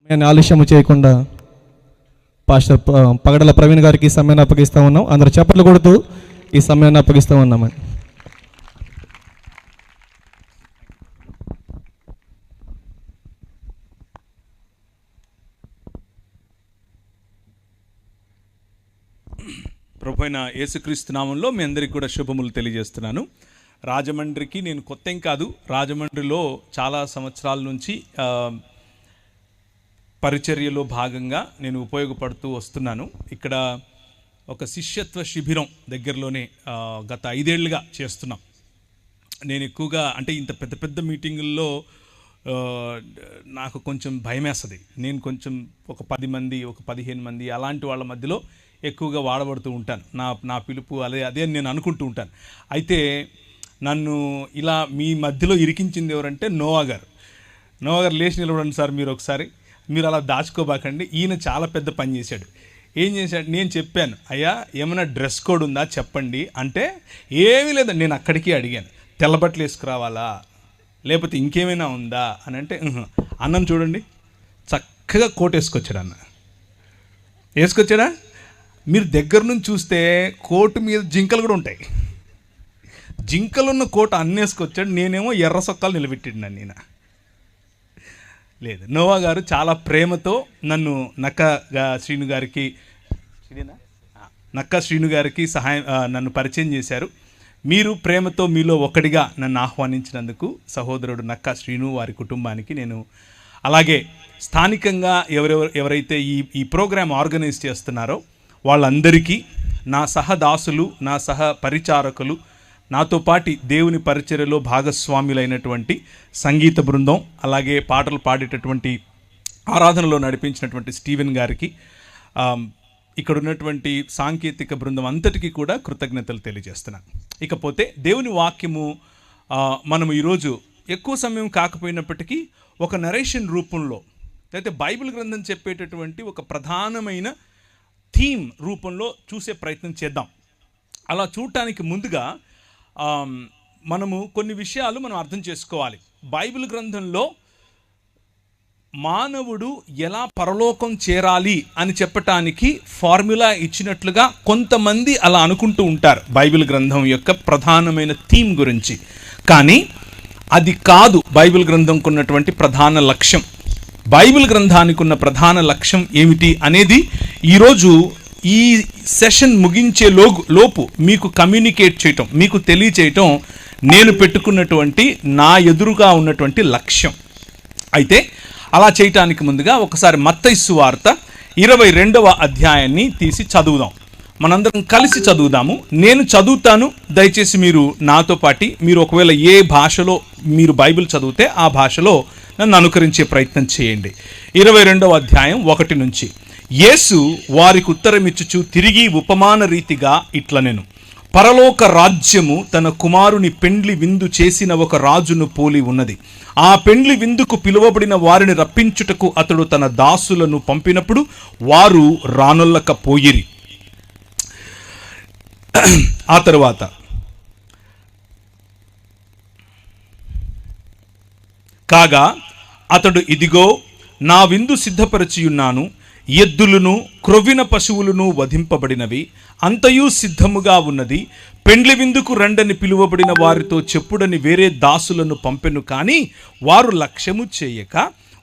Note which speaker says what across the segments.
Speaker 1: నేను ఆలస్యం చేయకుండా పాస్టర్ పగడల ప్రవీణ్ గారికి ఈ సమయాన్ని అప్పగిస్తూ ఉన్నాం. అందరూ చప్పట్లు కొడుతూ ఈ సమయాన్ని అప్పగిస్తూ ఉన్నామండి.
Speaker 2: ప్రభువైన యేసుక్రీస్తు నామంలో మీ అందరికీ కూడా శుభములు తెలియజేస్తున్నాను. రాజమండ్రికి నేను కొత్త ఏం కాదు. రాజమండ్రిలో చాలా సంవత్సరాల నుంచి పరిచర్యలో భాగంగా నేను ఉపయోగపడుతూ వస్తున్నాను. ఇక్కడ ఒక శిష్యత్వ శిబిరం దగ్గరలోనే గత 5 ఏళ్ళుగా చేస్తున్నాం. నేను ఎక్కువగా అంటే ఇంత పెద్ద పెద్ద మీటింగుల్లో నాకు కొంచెం భయమేస్తుంది. నేను కొంచెం ఒక 10 మంది, ఒక 15 మంది అలాంటి వాళ్ళ మధ్యలో ఎక్కువగా వాడబడుతూ ఉంటాను. నా పిలుపు అదే నేను అనుకుంటూ ఉంటాను. అయితే నన్ను ఇలా మీ మధ్యలో ఇరికించింది ఎవరంటే నోవా గారు లేచి నిలబడండి సార్ మీరు ఒకసారి, మీరు అలా దాచుకోబాకండి. ఈయన చాలా పెద్ద పని చేశాడు. ఏం చేశాడు? నేను చెప్పాను, అయ్యా ఏమైనా డ్రెస్ కోడ్ ఉందా చెప్పండి అంటే, ఏమీ లేదండి. నేను అక్కడికి అడిగాను, తెల్లబట్టలు వేసుకురావాలా లేకపోతే ఇంకేమైనా ఉందా అని అంటే, అన్నం చూడండి చక్కగా కోట్ వేసుకొచ్చాడు. వేసుకొచ్చాడా? మీరు దగ్గర నుంచి చూస్తే కోటు మీద జింకలు కూడా ఉంటాయి. జింకలున్న కోట అన్నేసుకొచ్చాడు. నేనేమో ఎర్ర సొక్కాలు నిలబెట్టాడు నన్ను. లేదు, నోవా గారు చాలా ప్రేమతో నన్ను నక్కా శ్రీను గారికి సహాయం నన్ను పరిచయం చేశారు. మీరు ప్రేమతో మీలో ఒకటిగా నన్ను ఆహ్వానించినందుకు సహోదరుడు నక్కా శ్రీను వారి కుటుంబానికి నేను, అలాగే స్థానికంగా ఎవరైతే ఈ ప్రోగ్రాం ఆర్గనైజ్ చేస్తున్నారో వాళ్ళందరికీ, నా సహదాసులు, నా సహ పరిచారకులు, నాతో పాటి దేవుని పరిచర్యలో భాగస్వాములైనటువంటి సంగీత బృందం, అలాగే పాటలు పాడేటటువంటి ఆరాధనలో నడిపించినటువంటి స్టీవెన్ గారికి, ఇక్కడ ఉన్నటువంటి సాంకేతిక బృందం అంతటికీ కూడా కృతజ్ఞతలు తెలియజేస్తున్నాను. ఇకపోతే దేవుని వాక్యము మనము ఈరోజు ఎక్కువ సమయం కాకపోయినప్పటికీ ఒక నరేషన్ రూపంలో, అయితే బైబిల్ గ్రంథం చెప్పేటటువంటి ఒక ప్రధానమైన థీమ్ రూపంలో చూసే ప్రయత్నం చేద్దాం. అలా చూడటానికి ముందుగా మనము కొన్ని విషయాలు మనం అర్థం చేసుకోవాలి. బైబిల్ గ్రంథంలో మానవుడు ఎలా పరలోకం చేరాలి అని చెప్పటానికి ఫార్ములా ఇచ్చినట్లుగా కొంతమంది అలా అనుకుంటూ ఉంటారు బైబిల్ గ్రంథం యొక్క ప్రధానమైన థీమ్ గురించి. కానీ అది కాదు బైబిల్ గ్రంథంకు ఉన్నటువంటి ప్రధాన లక్ష్యం. బైబిల్ గ్రంథానికి ఉన్న ప్రధాన లక్ష్యం ఏమిటి అనేది ఈరోజు ఈ సెషన్ ముగించే లోపు మీకు కమ్యూనికేట్ చేయటం, మీకు తెలియచేయటం నేను పెట్టుకున్నటువంటి నా ఎదురుగా ఉన్నటువంటి లక్ష్యం. అయితే అలా చేయటానికి ముందుగా ఒకసారి మత్తయి సువార్త 22వ అధ్యాయాన్ని తీసి చదువుదాం. మనందరం కలిసి చదువుదాము. నేను చదువుతాను, దయచేసి మీరు నాతో పాటి, మీరు ఒకవేళ ఏ భాషలో మీరు బైబిల్ చదివితే ఆ భాషలో నన్ను అనుకరించే ప్రయత్నం చేయండి. 22వ అధ్యాయం 1 నుంచి. యేసు వారికి ఉత్తరమిచ్చుచు తిరిగి ఉపమాన రీతిగా ఇట్లనెను, పరలోక రాజ్యము తన కుమారుని పెండ్లి విందు చేసిన ఒక రాజును పోలి ఉన్నది. ఆ పెండ్లి విందుకు పిలువబడిన వారిని రప్పించుటకు అతడు తన దాసులను పంపినప్పుడు వారు రానొల్లకపోయిరి. ఆ తరువాత కాగా అతడు, ఇదిగో నా విందు సిద్ధపరచియున్నాను, ఎద్దులను క్రొవ్విన పశువులను వధింపబడినవి, అంతయు సిద్ధముగా ఉన్నది. పెండ్లి విందుకు రండని పిలువబడిన వారితో చెప్పుడని వేరే దాసులను పంపెను. కానీ వారు లక్ష్యము చేయక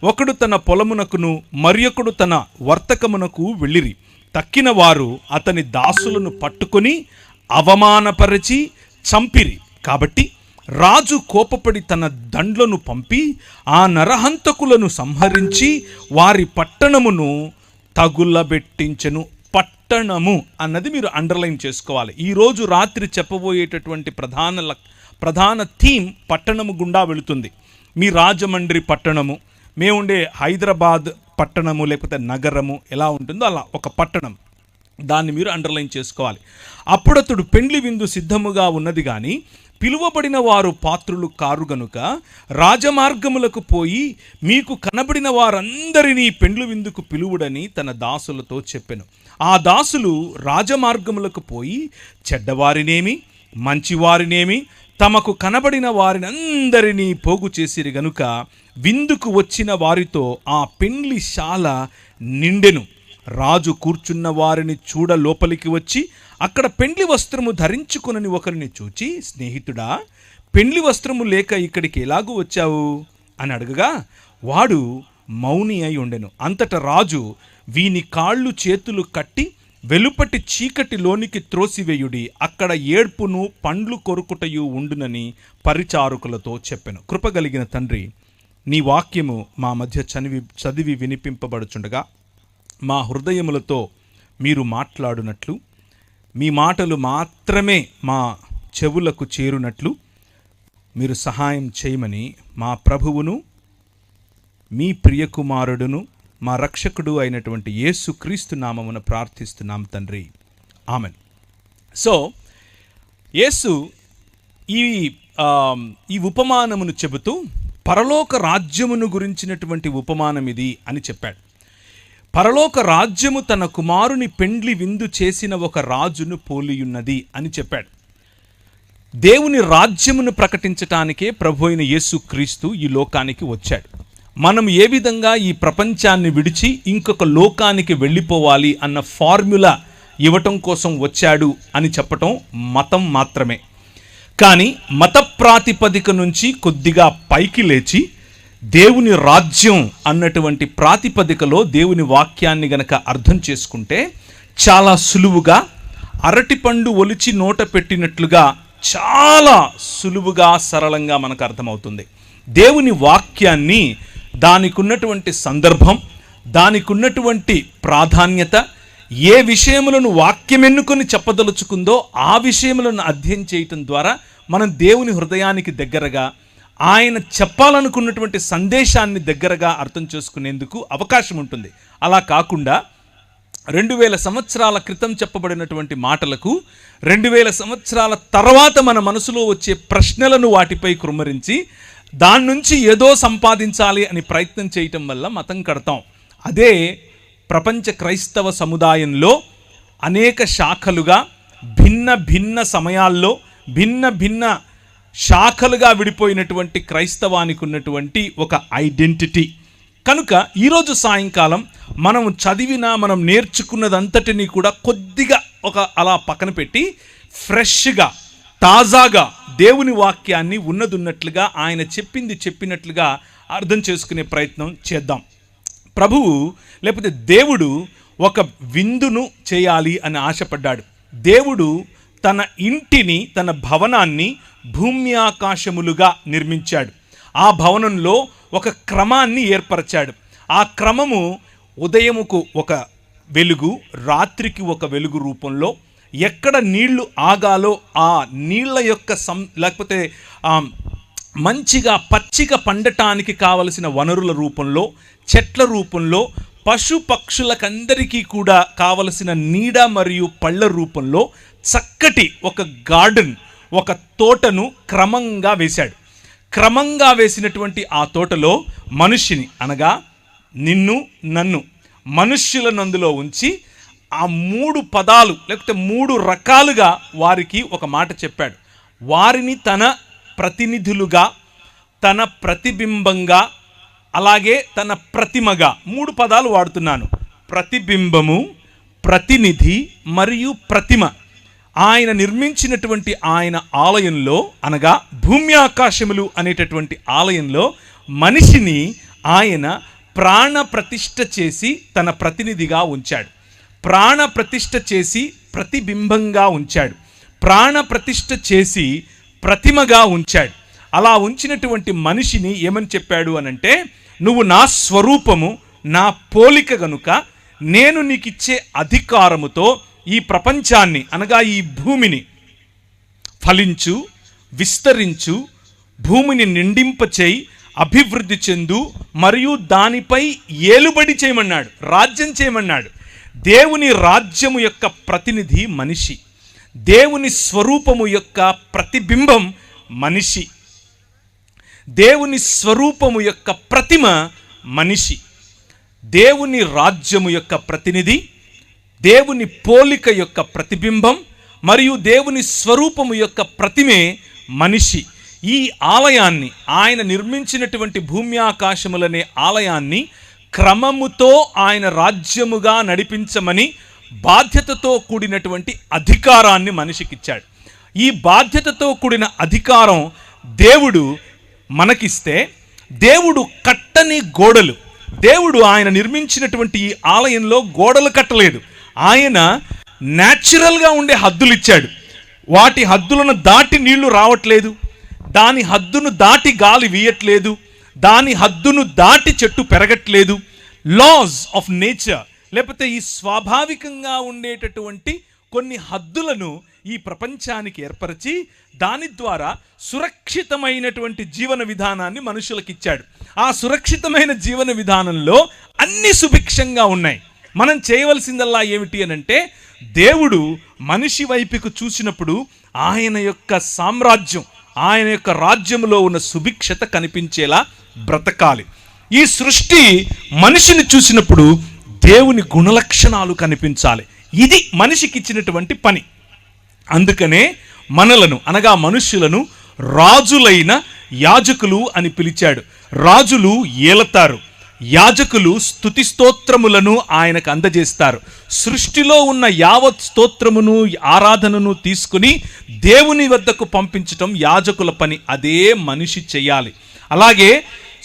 Speaker 2: ఒకడు తన పొలమునకును మరియొకడు తన వర్తకమునకు వెళ్ళిరి. తక్కిన వారు అతని దాసులను పట్టుకొని అవమానపరిచి చంపిరి. కాబట్టి రాజు కోపపడి తన దండ్లను పంపి ఆ నరహంతకులను సంహరించి వారి పట్టణమును తగులబెట్టించెను. పట్టణము అన్నది మీరు అండర్లైన్ చేసుకోవాలి. ఈరోజు రాత్రి చెప్పబోయేటటువంటి ప్రధాన థీమ్ పట్టణము గుండా వెళుతుంది. మీ రాజమండ్రి పట్టణము, మేముండే హైదరాబాద్ పట్టణము లేకపోతే నగరము ఎలా ఉంటుందో అలా ఒక పట్టణం, దాన్ని మీరు అండర్లైన్ చేసుకోవాలి. అప్పుడతడు పెండ్లి విందు సిద్ధముగా ఉన్నది కానీ పిలువబడిన వారు పాత్రులు కారు గనుక రాజమార్గములకు పోయి మీకు కనబడిన వారందరినీ పెండ్లు విందుకు పిలువుడని తన దాసులతో చెప్పెను. ఆ దాసులు రాజమార్గములకు పోయి చెడ్డవారినేమి మంచివారినేమి తమకు కనబడిన వారిని అందరినీ పోగు చేసిరి గనుక విందుకు వచ్చిన వారితో ఆ పెండ్లిశాల నిండెను. రాజు కూర్చున్న వారిని చూడ లోపలికి వచ్చి అక్కడ పెండ్లి వస్త్రము ధరించుకొనని ఒకరిని చూచి, స్నేహితుడా, పెండ్లి వస్త్రము లేక ఇక్కడికి ఎలాగూ వచ్చావు అని అడగగా వాడు మౌని అయి ఉండెను. అంతట రాజు, వీని కాళ్ళు చేతులు కట్టి వెలుపటి చీకటిలోనికి త్రోసివేయుడి, అక్కడ ఏడ్పును పండ్లు కొరుకుటయు ఉండునని పరిచారకులతో చెప్పెను. కృపగలిగిన తండ్రి, నీ వాక్యము మా మధ్య చదివి వినిపింపబడుచుండగా మా హృదయములతో మీరు మాట్లాడునట్లు, మీ మాటలు మాత్రమే మా చెవులకు చేరునట్లు మీరు సహాయం చేయమని మా ప్రభువును మీ ప్రియకుమారుడును మా రక్షకుడు అయినటువంటి యేసుక్రీస్తు నామమున ప్రార్థిస్తున్నాం తండ్రి, ఆమెన్. సో యేసు ఈ ఉపమానమును చెబుతూ పరలోక రాజ్యమును గురించినటువంటి ఉపమానం ఇది అని చెప్పాడు. పరలోక రాజ్యము తన కుమారుని పెండ్లి విందు చేసిన ఒక రాజును పోలియున్నది అని చెప్పాడు. దేవుని రాజ్యమును ప్రకటించటానికే ప్రభు అయిన యేసుక్రీస్తు ఈ లోకానికి వచ్చాడు. మనం ఏ విధంగా ఈ ప్రపంచాన్ని విడిచి ఇంకొక లోకానికి వెళ్ళిపోవాలి అన్న ఫార్ములా ఇవ్వటం కోసం వచ్చాడు అని చెప్పటం మతం మాత్రమే. కానీ మత ప్రాతిపదిక నుంచి కొద్దిగా పైకి లేచి దేవుని రాజ్యం అన్నటువంటి ప్రాతిపదికలో దేవుని వాక్యాన్ని గనక అర్థం చేసుకుంటే చాలా సులువుగా, అరటిపండు ఒలిచి నోట పెట్టినట్లుగా చాలా సులువుగా, సరళంగా మనకు అర్థమవుతుంది. దేవుని వాక్యాన్ని దానికి ఉన్నటువంటి సందర్భం, దానికి ఉన్నటువంటి ప్రాధాన్యత, ఏ విషయములను వాక్యం ఎన్నుకొని చెప్పదలుచుకుందో ఆ విషయములను అధ్యయనం చేయటం ద్వారా మనం దేవుని హృదయానికి దగ్గరగా, ఆయన చెప్పాలనుకున్నటువంటి సందేశాన్ని దగ్గరగా అర్థం చేసుకునేందుకు అవకాశం ఉంటుంది. అలా కాకుండా 2000 సంవత్సరాల క్రితం చెప్పబడినటువంటి మాటలకు 2000 సంవత్సరాల తర్వాత మన మనసులో వచ్చే ప్రశ్నలను వాటిపై కుమ్మరించి దాని నుంచి ఏదో సంపాదించాలి అని ప్రయత్నం చేయటం వల్ల మతం కడతాం. అదే ప్రపంచ క్రైస్తవ సముదాయంలో అనేక శాఖలుగా, భిన్న భిన్న సమయాల్లో భిన్న భిన్న శాఖలుగా విడిపోయినటువంటి క్రైస్తవానికి ఉన్నటువంటి ఒక ఐడెంటిటీ. కనుక ఈరోజు సాయంకాలం మనం చదివిన, మనం నేర్చుకున్నదంతటినీ కూడా కొద్దిగా అలా పక్కన పెట్టి ఫ్రెష్గా, తాజాగా దేవుని వాక్యాన్ని ఉన్నదున్నట్లుగా, ఆయన చెప్పినట్లుగా అర్థం చేసుకునే ప్రయత్నం చేద్దాం. ప్రభువు లేకపోతే దేవుడు ఒక విందును చేయాలి అని ఆశపడ్డాడు. దేవుడు తన ఇంటిని, తన భవనాన్ని భూమి ఆకాశములుగా నిర్మించాడు. ఆ భవనంలో ఒక క్రమాన్ని ఏర్పరచాడు. ఆ క్రమము ఉదయముకు ఒక వెలుగు, రాత్రికి ఒక వెలుగు రూపంలో, ఎక్కడ నీళ్లు ఆగాలో ఆ నీళ్ల యొక్క లేకపోతే మంచిగా పచ్చిక పండటానికి కావలసిన వనరుల రూపంలో, చెట్ల రూపంలో, పశు పక్షులకందరికీ కూడా కావలసిన నీడ మరియు పళ్ళ రూపంలో చక్కటి ఒక గార్డెన్, ఒక తోటను క్రమంగా వేశాడు. క్రమంగా వేసినటువంటి ఆ తోటలో మనిషిని, అనగా నిన్ను, నన్ను, మనుష్యులను అందులో ఉంచి ఆ 3 పదాలు లేకపోతే 3 రకాలుగా వారికి ఒక మాట చెప్పాడు. వారిని తన ప్రతినిధులుగా, తన ప్రతిబింబంగా, అలాగే తన ప్రతిమగా, 3 పదాలు వాడుతున్నాను. ప్రతిబింబము, ప్రతినిధి మరియు ప్రతిమ. ఆయన నిర్మించినటువంటి ఆయన ఆలయంలో, అనగా భూమి ఆకాశములు అనేటటువంటి ఆలయంలో మనిషిని ఆయన ప్రాణ ప్రతిష్ఠ చేసి తన ప్రతినిధిగా ఉంచాడు. ప్రాణ ప్రతిష్ఠ చేసి ప్రతిబింబంగా ఉంచాడు. ప్రాణ ప్రతిష్ఠ చేసి ప్రతిమగా ఉంచాడు. అలా ఉంచినటువంటి మనిషిని ఏమని చెప్పాడు అనంటే, నువ్వు నా స్వరూపము, నా పోలిక గనుక నేను నీకు ఇచ్చే అధికారముతో ఈ ప్రపంచాన్ని, అనగా ఈ భూమిని ఫలించు, విస్తరించు, భూమిని నిండింపచేయి, అభివృద్ధి చెందు, మరియు దానిపై ఏలుబడి చేయమన్నాడు, రాజ్యం చేయమన్నాడు. దేవుని రాజ్యము యొక్క ప్రతినిధి మనిషి. దేవుని స్వరూపము యొక్క ప్రతిబింబం మనిషి. దేవుని స్వరూపము యొక్క ప్రతిమ మనిషి. దేవుని రాజ్యము యొక్క ప్రతినిధి, దేవుని పోలిక యొక్క ప్రతిబింబం మరియు దేవుని స్వరూపము యొక్క ప్రతిమే మనిషి ఈ ఆలయాన్ని, ఆయన నిర్మించినటువంటి భూమి ఆకాశములనే ఆలయాన్ని క్రమముతో ఆయన రాజ్యముగా నడిపించమని బాధ్యతతో కూడినటువంటి అధికారాన్ని మనిషికిచ్చాడు. ఈ బాధ్యతతో కూడిన అధికారం దేవుడు మనకిస్తే, దేవుడు కట్టని గోడలు, దేవుడు ఆయన నిర్మించినటువంటి ఈ ఆలయంలో గోడలు కట్టలేదు. ఆయన న్యాచురల్గా ఉండే హద్దులు ఇచ్చాడు. వాటి హద్దులను దాటి నీళ్లు రావట్లేదు, దాని హద్దును దాటి గాలి వీయట్లేదు, దాని హద్దును దాటి చెట్టు పెరగట్లేదు. లాస్ ఆఫ్ నేచర్, లేకపోతే ఈ స్వాభావికంగా ఉండేటటువంటి కొన్ని హద్దులను ఈ ప్రపంచానికి ఏర్పరిచి దాని ద్వారా సురక్షితమైనటువంటి జీవన విధానాన్ని మనుషులకు ఇచ్చాడు. ఆ సురక్షితమైన జీవన విధానంలో అన్ని సుభిక్షంగా ఉన్నాయి. మనం చేయవలసిందల్లా ఏమిటి అనంటే, దేవుడు మనిషి వైపుకు చూసినప్పుడు ఆయన యొక్క సామ్రాజ్యం, ఆయన యొక్క రాజ్యంలో ఉన్న సుభిక్షత కనిపించేలా బ్రతకాలి. ఈ సృష్టి మనిషిని చూసినప్పుడు దేవుని గుణలక్షణాలు కనిపించాలి. ఇది మనిషికి ఇచ్చినటువంటి పని. అందుకనే మనలను, అనగా మనుష్యులను రాజులైన యాజకులు అని పిలిచాడు. రాజులు ఏలతారు, యాజకులు స్తుతి స్తోత్రములను ఆయనకు అందజేస్తారు. సృష్టిలో ఉన్న యావత్ స్తోత్రమును ఆరాధనను తీసుకుని దేవుని వద్దకు పంపించటం యాజకుల పని. అదే మనిషి చేయాలి. అలాగే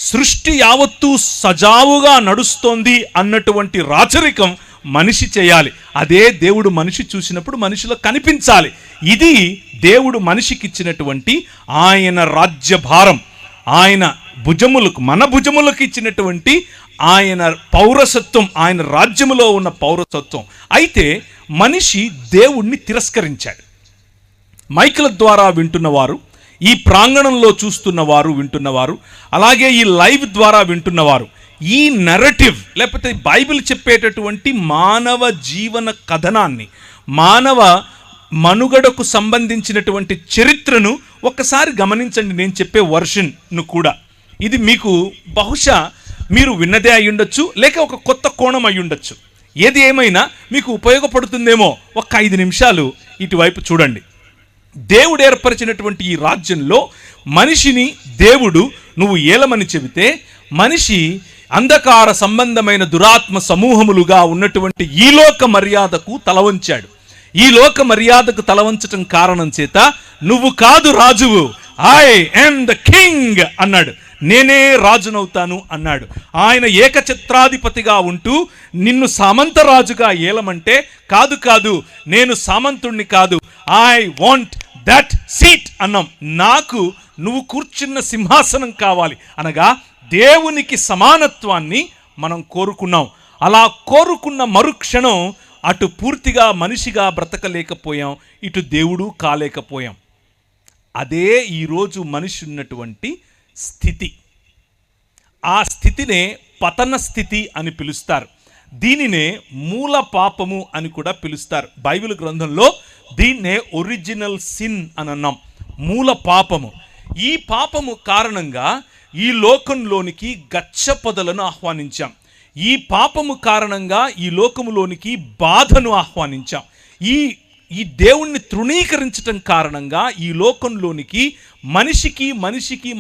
Speaker 2: సృష్టి యావత్తు సజావుగా నడుస్తోంది అన్నటువంటి రాచరికం మనిషి చేయాలి. అదే దేవుడు మనిషి చూసినప్పుడు మనిషిలో కనిపించాలి. ఇది దేవుడు మనిషికి ఇచ్చినటువంటి ఆయన రాజ్యభారం, ఆయన భుజములకు, మన భుజములకు ఇచ్చినటువంటి ఆయన పౌరసత్వం, ఆయన రాజ్యములో ఉన్న పౌరసత్వం. అయితే మనిషి దేవుణ్ణి తిరస్కరించాడు. మైకుల ద్వారా వింటున్నవారు, ఈ ప్రాంగణంలో చూస్తున్నవారు, వింటున్నవారు, అలాగే ఈ లైవ్ ద్వారా వింటున్నవారు, ఈ నరేటివ్ లేకపోతే బైబిల్ చెప్పేటటువంటి మానవ జీవన కథనాన్ని, మానవ మనుగడకు సంబంధించినటువంటి చరిత్రను ఒక్కసారి గమనించండి. నేను చెప్పే వర్షన్ను కూడా, ఇది మీకు బహుశా మీరు విన్నదే అయి ఉండొచ్చు, లేక ఒక కొత్త కోణం అయి ఉండొచ్చు. ఏది ఏమైనా మీకు ఉపయోగపడుతుందేమో. ఒక్క 5 నిమిషాలు ఇటువైపు చూడండి. దేవుడు ఏర్పరిచినటువంటి ఈ రాజ్యంలో మనిషిని దేవుడు నువ్వు ఏలమని చెబితే, మనిషి అంధకార సంబంధమైన దురాత్మ సమూహములుగా ఉన్నటువంటి ఈ లోక మర్యాదకు తలవంచాడు. ఈ లోక మర్యాదకు తలవంచటం కారణం చేత నువ్వు కాదు రాజువు, ఐ యామ్ ద కింగ్ అన్నాడు. నేనే రాజునవుతాను అన్నాడు. ఆయన ఏకఛత్రాధిపతిగా ఉంటూ నిన్ను సామంతరాజుగా ఏలమంటే, కాదు కాదు, నేను సామంతుణ్ణి కాదు, ఐ వాంట్ దట్ సీట్ అన్నాం. నాకు నువ్వు కూర్చున్న సింహాసనం కావాలి అనగా దేవునికి సమానత్వాన్ని మనం కోరుకున్నాం. అలా కోరుకున్న మరుక్షణం అటు పూర్తిగా మనిషిగా బ్రతకలేకపోయాం, ఇటు దేవుడు కాలేకపోయాం. అదే ఈరోజు మనిషి ఉన్నటువంటి స్థితి. ఆ స్థితినే పతన స్థితి అని పిలుస్తారు. దీనినే మూల పాపము అని కూడా పిలుస్తారు. బైబిల్ గ్రంథంలో దీన్నే ఒరిజినల్ సిన్ అని అన్నాం, మూల పాపము. ఈ పాపము కారణంగా ఈ లోకంలోనికి గచ్చపొదలను ఆహ్వానించాం. ఈ పాపము కారణంగా ఈ లోకములోనికి బాధను ఆహ్వానించాం. ఈ దేవుణ్ణి తృణీకరించటం కారణంగా ఈ లోకంలోనికి మనిషికి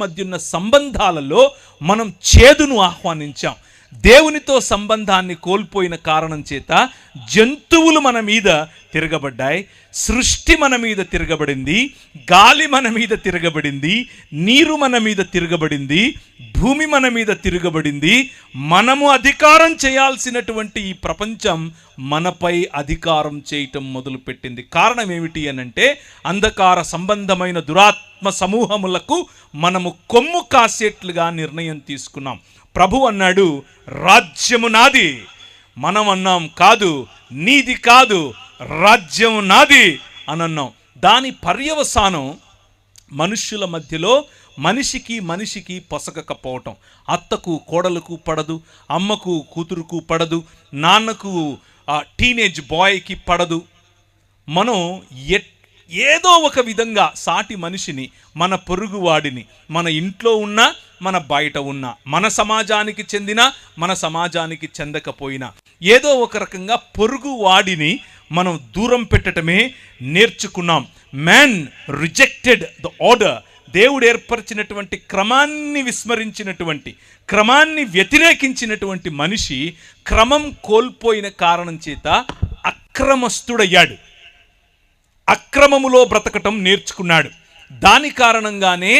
Speaker 2: మధ్య ఉన్న సంబంధాలలో మనం చేదును ఆహ్వానించాం. దేవునితో సంబంధాన్ని కోల్పోయిన కారణం చేత జంతువులు మన మీద తిరగబడ్డాయి, సృష్టి మన మీద తిరగబడింది, గాలి మన మీద తిరగబడింది, నీరు మన మీద తిరగబడింది, భూమి మన మీద తిరగబడింది. మనము అధికారం చేయాల్సినటువంటి ఈ ప్రపంచం మనపై అధికారం చేయటం మొదలుపెట్టింది. కారణం ఏమిటి అనంటే, అంధకార సంబంధమైన దురాత్మ సమూహములకు మనము కొమ్ము కాసేట్లుగా నిర్ణయం తీసుకున్నాం. ప్రభు అన్నాడు, రాజ్యము నాది. మనం అన్నాం, కాదు, నీది కాదు, రాజ్యం నాది అని అన్నాం. దాని పర్యవసానం మనుష్యుల మధ్యలో మనిషికి పొసగకపోవటం. అత్తకు కోడలకు పడదు, అమ్మకు కూతురుకు పడదు, నాన్నకు టీనేజ్ బాయ్కి పడదు. మనం ఏదో ఒక విధంగా సాటి మనిషిని, మన పొరుగువాడిని, మన ఇంట్లో ఉన్నా మన బయట ఉన్నా, మన సమాజానికి చెందినా మన సమాజానికి చెందకపోయినా, ఏదో ఒక రకంగా పొరుగువాడిని మనం దూరం పెట్టడమే నేర్చుకున్నాం. Man rejected the order. దేవుడు ఏర్పరిచినటువంటి క్రమాన్ని విస్మరించినటువంటి, క్రమాన్ని వ్యతిరేకించినటువంటి మనిషి క్రమం కోల్పోయిన కారణం చేత అక్రమస్తుడయ్యాడు. అక్రమములో బ్రతకటం నేర్చుకున్నాడు. దాని కారణంగానే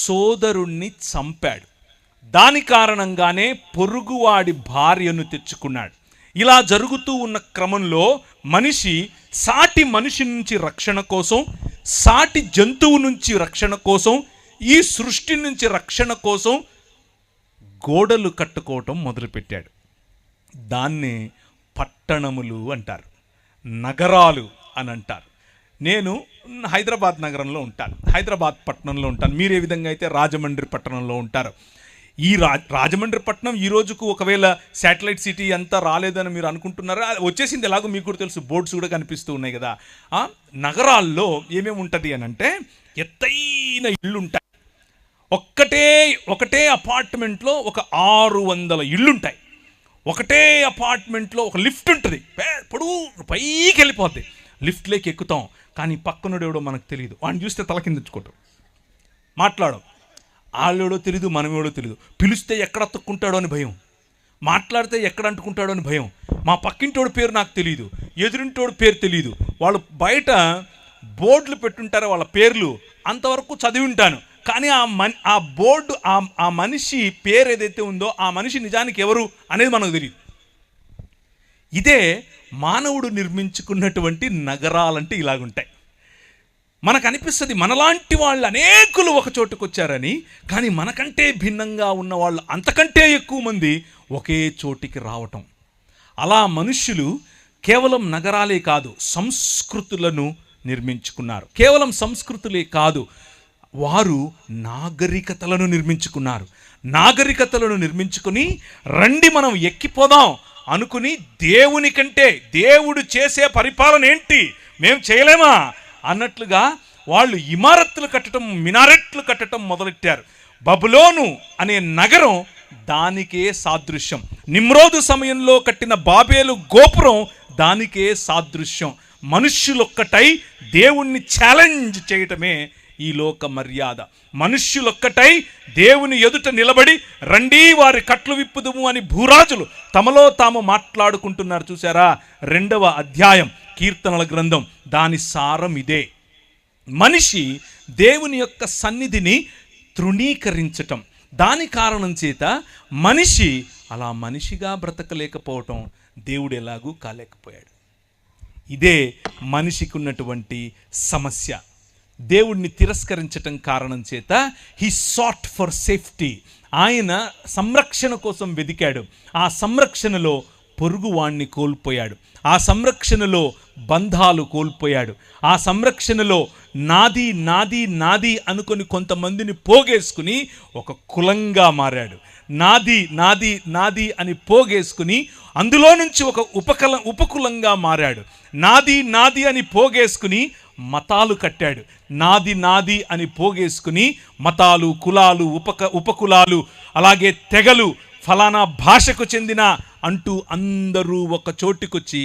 Speaker 2: సోదరుణ్ణి చంపాడు. దాని కారణంగానే పొరుగువాడి భార్యను తెచ్చుకున్నాడు. ఇలా జరుగుతూ ఉన్న క్రమంలో మనిషి సాటి మనిషి నుంచి రక్షణ కోసం, సాటి జంతువు నుంచి రక్షణ కోసం, ఈ సృష్టి నుంచి రక్షణ కోసం గోడలు కట్టుకోవటం మొదలుపెట్టాడు. దాన్నే పట్టణములు అంటారు, నగరాలు అని అంటారు. నేను హైదరాబాద్ నగరంలో ఉంటాను, హైదరాబాద్ పట్టణంలో ఉంటాను. మీరు ఏ విధంగా అయితే రాజమండ్రి పట్టణంలో ఉంటారు. ఈ రాజమండ్రి పట్టణం ఈ రోజుకు ఒకవేళ శాటిలైట్ సిటీ అంతా రాలేదని మీరు అనుకుంటున్నారా? వచ్చేసింది, ఎలాగో మీకు కూడా తెలుసు, బోర్డ్స్ కూడా కనిపిస్తూ ఉన్నాయి కదా. నగరాల్లో ఏమేమి ఉంటుంది అని అంటే ఎత్తైన ఇళ్ళు ఉంటాయి. ఒకటే అపార్ట్మెంట్లో ఒక 600 ఇళ్ళుంటాయి. ఒకటే అపార్ట్మెంట్లో ఒక లిఫ్ట్ ఉంటుంది, పొడుగు పైకి వెళ్ళిపోద్ది. లిఫ్ట్లోకి ఎక్కుతాం, కానీ పక్కనుడు ఎవడో మనకు తెలియదు. వాడిని చూస్తే తల కిందించుకోవటం, మాట్లాడడం. వాళ్ళెవడో తెలీదు, మనమేవడో తెలీదు. పిలిస్తే ఎక్కడ అతుక్కుంటాడో అని భయం, మాట్లాడితే ఎక్కడ అంటుకుంటాడో అని భయం. మా పక్కింటోడి పేరు నాకు తెలియదు, ఎదురింటోడి పేరు తెలియదు. వాళ్ళు బయట బోర్డులు పెట్టుంటారో వాళ్ళ పేర్లు, అంతవరకు చదివి ఉంటాను. కానీ ఆ బోర్డు, ఆ మనిషి పేరు ఏదైతే ఉందో ఆ మనిషి నిజానికి ఎవరు అనేది మనకు తెలియదు. ఇదే మానవుడు నిర్మించుకున్నటువంటి నగరాలంటే ఇలాగుంటాయి. మనకు అనిపిస్తుంది మనలాంటి వాళ్ళు అనేకులు ఒక చోటుకు వచ్చారని, కానీ మనకంటే భిన్నంగా ఉన్న వాళ్ళు అంతకంటే ఎక్కువ మంది ఒకే చోటికి రావటం. అలా మనుష్యులు కేవలం నగరాలే కాదు, సంస్కృతులను నిర్మించుకున్నారు. కేవలం సంస్కృతులే కాదు, వారు నాగరికతలను నిర్మించుకున్నారు. నాగరికతలను నిర్మించుకుని రండి మనం ఎక్కిపోదాం అనుకుని దేవుని కంటే, దేవుడు చేసే పరిపాలన ఏంటి మేము చేయలేమా అన్నట్లుగా వాళ్ళు ఇమారత్తులు కట్టడం, మినారెట్లు కట్టడం మొదలెట్టారు. బబులోను అనే నగరం దానికే సాదృశ్యం. నిమ్రోదు సమయంలో కట్టిన బాబేలు గోపురం దానికే సాదృశ్యం. మనుష్యులొక్కటై దేవుణ్ణి ఛాలెంజ్ చేయటమే ఈ లోక మర్యాద. మనుష్యులొక్కటై దేవుని ఎదుట నిలబడి రండి వారి కట్లు విప్పుదుము అని భూరాజులు తమలో తాము మాట్లాడుకుంటున్నారు. చూసారా? 2వ అధ్యాయం కీర్తనల గ్రంథం, దాని సారం ఇదే. మనిషి దేవుని యొక్క సన్నిధిని తృణీకరించటం, దాని కారణం చేత మనిషి అలా మనిషిగా బ్రతకలేకపోవటం, దేవుడు ఎలాగూ కాలేకపోయాడు. ఇదే మనిషికి ఉన్నటువంటి సమస్య. దేవుణ్ణి తిరస్కరించటం కారణం చేత హీ సాట్ ఫర్ సేఫ్టీ. ఆయన సంరక్షణ కోసం వెదికాడు. ఆ సంరక్షణలో పొరుగువాణ్ణి కోల్పోయాడు. ఆ సంరక్షణలో బంధాలు కోల్పోయాడు. ఆ సంరక్షణలో నాది నాది నాది అనుకొని కొంతమందిని పోగేసుకుని ఒక కులంగా మారాడు. నాది నాది నాది అని పోగేసుకుని అందులో నుంచి ఒక ఉపకులంగా మారాడు. నాది నాది అని పోగేసుకుని మతాలు కట్టాడు. నాది నాది అని పోగేసుకుని మతాలు, కులాలు, ఉపకులాలు, అలాగే తెగలు, ఫలానా భాషకు చెందిన అంటూ అందరూ ఒక చోటుకొచ్చి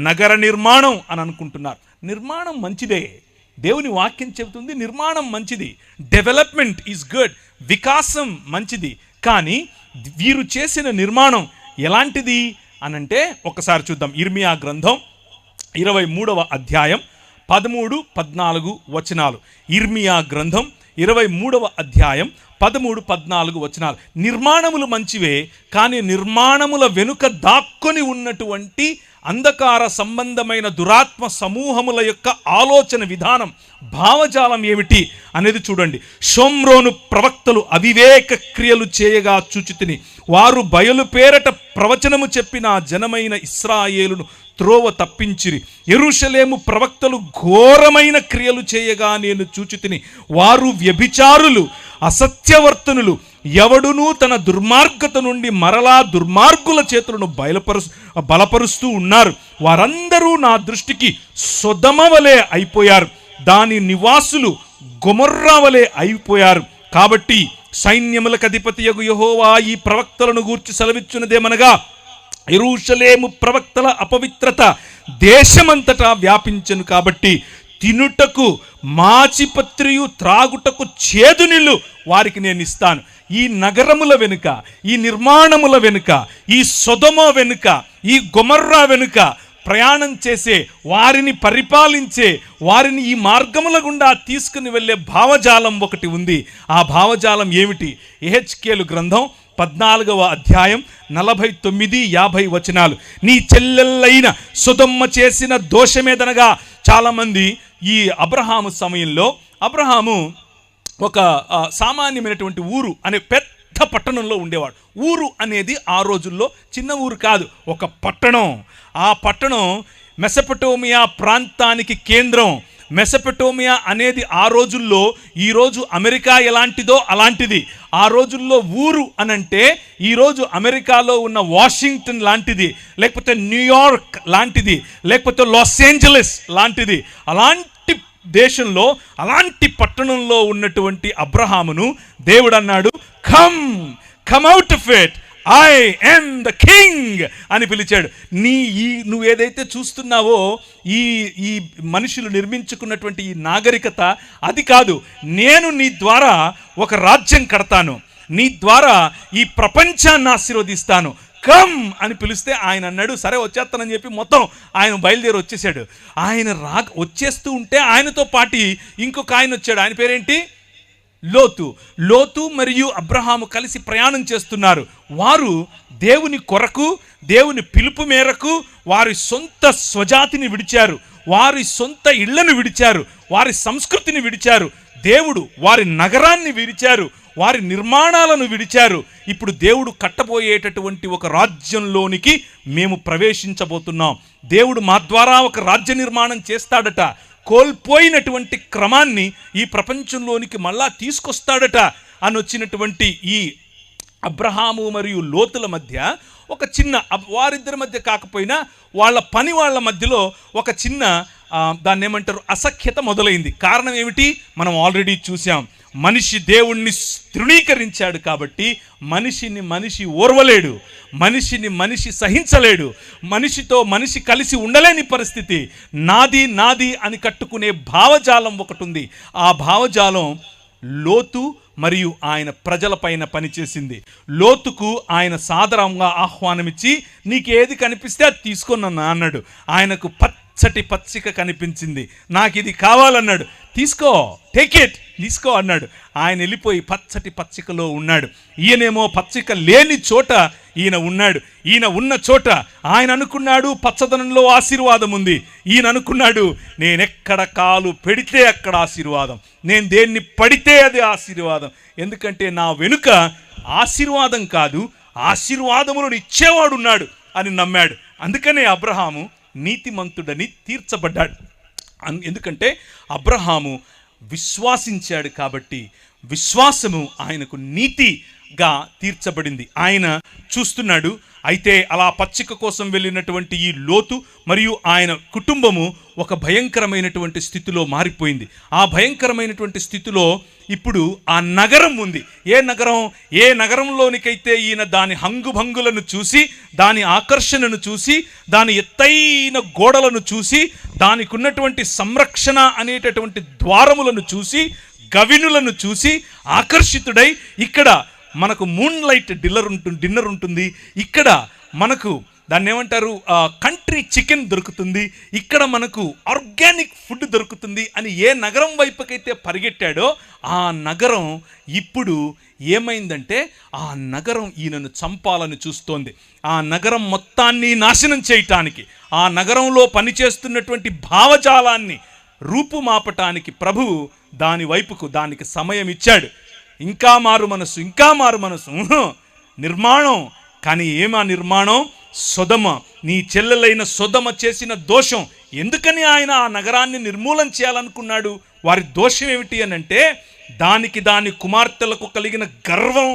Speaker 2: నగర నిర్మాణం అని అనుకుంటున్నారు. నిర్మాణం మంచిదే, దేవుని వాక్యం చెబుతుంది నిర్మాణం మంచిది, డెవలప్మెంట్ ఈజ్ గుడ్, వికాసం మంచిది. కానీ వీరు చేసిన నిర్మాణం ఎలాంటిది అనంటే ఒకసారి చూద్దాం. ఇర్మియా గ్రంథం 23వ అధ్యాయం 13-14 వచనాలు. ఇర్మియా గ్రంథం 23వ అధ్యాయం 13-14 వచనాలు. నిర్మాణములు మంచివే, కానీ నిర్మాణముల వెనుక దాక్కొని ఉన్నటువంటి అంధకార సంబంధమైన దురాత్మ సమూహముల యొక్క ఆలోచన విధానం, భావజాలం ఏమిటి అనేది చూడండి. షోమ్రోను ప్రవక్తలు అవివేక క్రియలు చేయగా చూచితిని. వారు బయలు పేరట ప్రవచనము చెప్పిన జనమైన ఇశ్రాయేలును త్రోవ తప్పించిరి. యెరూషలేము ప్రవక్తలు ఘోరమైన క్రియలు చేయగా నేను చూచితిని. వారు వ్యభిచారులు, అసత్యవర్తనులు, ఎవడునూ తన దుర్మార్గత నుండి మరలా దుర్మార్గుల చేతులను బలపరుస్తూ ఉన్నారు. వారందరూ నా దృష్టికి సొదొమ వలె అయిపోయారు, దాని నివాసులు గొమొర్రా వలె అయిపోయారు. కాబట్టి సైన్యములకు అధిపతియగు యెహోవా ఈ ప్రవక్తలను గూర్చి సెలవిచ్చున్నదేమనగా, యెరూషలేము ప్రవక్తల అపవిత్రత దేశమంతటా వ్యాపించెను కాబట్టి తినుటకు మాచిపత్రియు త్రాగుటకు చేదు నీళ్ళు వారికి నేను ఇస్తాను. ఈ నగరముల వెనుక, ఈ నిర్మాణముల వెనుక, ఈ సొదొమ వెనుక, ఈ గొమర్రా వెనుక ప్రయాణం చేసే వారిని పరిపాలించే వారిని ఈ మార్గముల గుండా తీసుకుని వెళ్ళే భావజాలం ఒకటి ఉంది. ఆ భావజాలం ఏమిటి? యెహెజ్కేలు గ్రంథం 14వ అధ్యాయం 49-50 వచనాలు. నీ చెల్లెళ్ళైన సొదొమ చేసిన దోషమేదనగా, చాలామంది ఈ అబ్రహాము సమయంలో, అబ్రహాము ఒక సామాన్యమైనటువంటి ఊరు అనే పెద్ద పట్టణంలో ఉండేవాడు. ఊరు అనేది ఆ రోజుల్లో చిన్న ఊరు కాదు, ఒక పట్టణం. ఆ పట్టణం మెసొపొటేమియా ప్రాంతానికి కేంద్రం. మెసొపొటేమియా అనేది ఆ రోజుల్లో ఈరోజు అమెరికా ఎలాంటిదో అలాంటిది. ఆ రోజుల్లో ఊరు అనంటే ఈరోజు అమెరికాలో ఉన్న వాషింగ్టన్ లాంటిది, లేకపోతే న్యూయార్క్ లాంటిది, లేకపోతే లాస్ ఏంజలస్ లాంటిది. అలాంటి దేశంలో, అలాంటి పట్టణంలో ఉన్నటువంటి అబ్రహామును దేవుడు అన్నాడు, come out of it, I am the king అని పిలిచాడు. నువ్వు ఏదైతే చూస్తున్నావో ఈ మనుషులు నిర్మించుకున్నటువంటి ఈ నాగరికత అది కాదు. నేను నీ ద్వారా ఒక రాజ్యం కడతాను, నీ ద్వారా ఈ ప్రపంచాన్ని ఆశీర్వదిస్తాను, కమ్ అని పిలిస్తే ఆయన అన్నాడు సరే వచ్చేస్తానని చెప్పి మొత్తం ఆయన బయలుదేరి వచ్చేసాడు. ఆయన వచ్చేస్తూ ఉంటే ఆయనతో పాటు ఇంకొక ఆయన వచ్చాడు. ఆయన పేరేంటి? లోతు మరియు అబ్రహాము కలిసి ప్రయాణం చేస్తున్నారు. వారు దేవుని కొరకు, దేవుని పిలుపు మేరకు వారి సొంత స్వజాతిని విడిచారు, వారి సొంత ఇళ్లను విడిచారు, వారి సంస్కృతిని విడిచారు. దేవుడు వారి నగరాన్ని విడిచారు, వారి నిర్మాణాలను విడిచారు. ఇప్పుడు దేవుడు కట్టబోయేటటువంటి ఒక రాజ్యంలోనికి మేము ప్రవేశించబోతున్నాం. దేవుడు మా ద్వారా ఒక రాజ్య నిర్మాణం చేస్తాడట. కోల్పోయినటువంటి క్రమాన్ని ఈ ప్రపంచంలోనికి మళ్ళా తీసుకొస్తాడట అని వచ్చినటువంటి ఈ అబ్రహాము మరియు లోతుల మధ్య ఒక చిన్న, వారిద్దరి మధ్య కాకపోయినా వాళ్ళ మధ్యలో ఒక చిన్న దాన్ని ఏమంటారు, అసఖ్యత మొదలైంది. కారణం ఏమిటి? మనం ఆల్రెడీ చూసాం. మనిషి దేవుణ్ణి తృణీకరించాడు కాబట్టి మనిషి ఓర్వలేడు, మనిషి సహించలేడు, మనిషితో మనిషి కలిసి ఉండలేని పరిస్థితి. నాది అని కట్టుకునే భావజాలం ఒకటి ఉంది. ఆ భావజాలం లోతు మరియు ఆయన ప్రజలపైన పనిచేసింది. లోతుకు ఆయన సాదరంగా ఆహ్వానమిచ్చి నీకేది కనిపిస్తే అది తీసుకొనన్నా అన్నాడు. ఆయనకు పచ్చటి పచ్చిక కనిపించింది, నాకు ఇది కావాలన్నాడు. టేక్ ఇట్, తీసుకో అన్నాడు. ఆయన వెళ్ళిపోయి పచ్చటి పచ్చికలో ఉన్నాడు. ఈయనేమో పచ్చిక లేని చోట ఈయన ఉన్నాడు. ఈయన ఉన్న చోట ఆయన అనుకున్నాడు పచ్చదనంలో ఆశీర్వాదం ఉంది. ఈయన అనుకున్నాడు నేనెక్కడ కాలు పెడితే అక్కడ ఆశీర్వాదం, నేను దేన్ని పడితే అది ఆశీర్వాదం. ఎందుకంటే నా వెనుక ఆశీర్వాదం కాదు, ఆశీర్వాదములను ఇచ్చేవాడు ఉన్నాడు అని నమ్మాడు. అందుకనే అబ్రహాము నీతిమంతుడని తీర్చబడ్డాడు. ఎందుకంటే అబ్రహాము విశ్వాసించాడు కాబట్టి విశ్వాసము ఆయనకు నీతిగా తీర్చబడింది. ఆయన చూస్తున్నాడు. అయితే అలా పచ్చిక కోసం వెళ్ళినటువంటి ఈ లోతు మరియు ఆయన కుటుంబము ఒక భయంకరమైనటువంటి స్థితిలో మారిపోయింది. ఆ భయంకరమైనటువంటి స్థితిలో ఇప్పుడు ఆ నగరం ఉంది. ఏ నగరంలోనికైతే ఈయన దాని హంగుభంగులను చూసి, దాని ఆకర్షణను చూసి, దాని ఎత్తైన గోడలను చూసి, దానికి ఉన్నటువంటి సంరక్షణ అనేటటువంటి ద్వారములను చూసి, గవినులను చూసి ఆకర్షితుడై, ఇక్కడ మనకు మూన్ లైట్ డిన్నర్ ఉంటుంది, ఇక్కడ మనకు దాన్ని ఏమంటారు కంట్రీ చికెన్ దొరుకుతుంది, ఇక్కడ మనకు ఆర్గానిక్ ఫుడ్ దొరుకుతుంది అని ఏ నగరం వైపుకైతే పరిగెట్టాడో ఆ నగరం ఇప్పుడు ఏమైందంటే ఆ నగరం ఈయనను చంపాలని చూస్తోంది. ఆ నగరం మొత్తాన్ని నాశనం చేయటానికి, ఆ నగరంలో పనిచేస్తున్నటువంటి భావజాలాన్ని రూపుమాపటానికి ప్రభువు దాని వైపుకు దానికి సమయం ఇచ్చాడు. ఇంకా మారు మనసు నిర్మాణం. కానీ ఏమా నిర్మాణం? సొదొమ, నీ చెల్లెలైన సొదొమ చేసిన దోషం. ఎందుకని ఆయన ఆ నగరాన్ని నిర్మూలన చేయాలనుకున్నాడు? వారి దోషం ఏమిటి అని అంటే దాని కుమార్తెలకు కలిగిన గర్వం,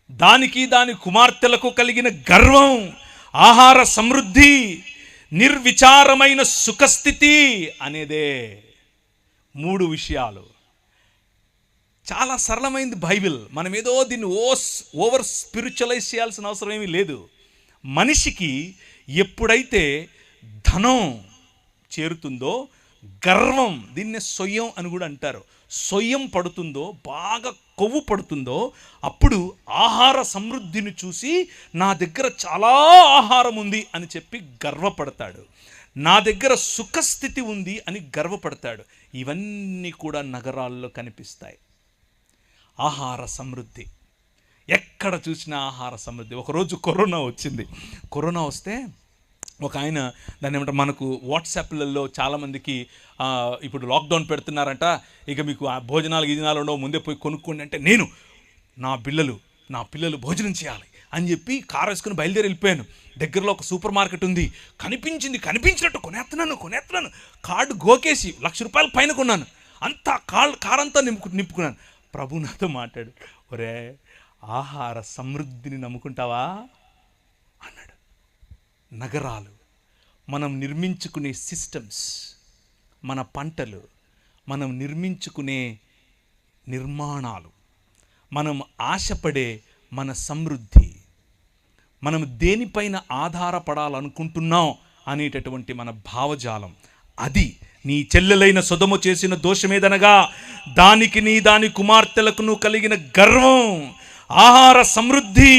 Speaker 2: దాని కుమార్తెలకు కలిగిన గర్వం, ఆహార సమృద్ధి, నిర్విచారమైన సుఖస్థితి అనేదే 3 విషయాలు. చాలా సరళమైంది బైబిల్. మనం ఏదో దీన్ని ఓవర్ స్పిరిచువలైజ్ చేయాల్సిన అవసరం ఏమీ లేదు. మనిషికి ఎప్పుడైతే ధనం చేరుతుందో, గర్వం, దీన్నే సొయ్యం అని కూడా అంటారు, సొయ్యం పడుతుందో, బాగా కొవ్వు పడుతుందో, అప్పుడు ఆహార సమృద్ధిని చూసి నా దగ్గర చాలా ఆహారం ఉంది అని చెప్పి గర్వపడతాడు. నా దగ్గర సుఖస్థితి ఉంది అని గర్వపడతాడు. ఇవన్నీ కూడా నగరాల్లో కనిపిస్తాయి. ఆహార సమృద్ధి, ఎక్కడ చూసినా ఆహార సమృద్ధి. ఒకరోజు కరోనా వచ్చింది. కరోనా వస్తే ఒక ఆయన దాన్ని ఏమంటారు, మనకు వాట్సాప్లలో చాలామందికి ఇప్పుడు లాక్డౌన్ పెడుతున్నారంట, ఇక మీకు భోజనాలు గిజనాలు ఉండవు, ముందే పోయి కొనుక్కోండి అంటే, నేను నా పిల్లలు భోజనం చేయాలి అని చెప్పి కారు వేసుకుని బయలుదేరి వెళ్ళిపోయాను. దగ్గరలో ఒక సూపర్ మార్కెట్ ఉంది, కనిపించినట్టు కొనేస్తున్నాను. కార్డు గోకేసి ₹1,00,000 పైన కొన్నాను. అంతా కారంతా నింపుకున్నాను. ప్రభు నాతో మాట్లాడు, ఒరే ఆహార సమృద్ధిని నమ్ముకుంటావా అన్నాడు. నగరాలు, మనం నిర్మించుకునే సిస్టమ్స్, మన పంటలు, మనం నిర్మించుకునే నిర్మాణాలు, మనం ఆశపడే మన సమృద్ధి, మనం దేనిపైన ఆధారపడాలనుకుంటున్నాం అనేటటువంటి మన భావజాలం, అది నీ చెల్లెలైన సొదొమ చేసిన దోషమేదనగా దాని కుమార్తెలకును కలిగిన గర్వం, ఆహార సమృద్ధి,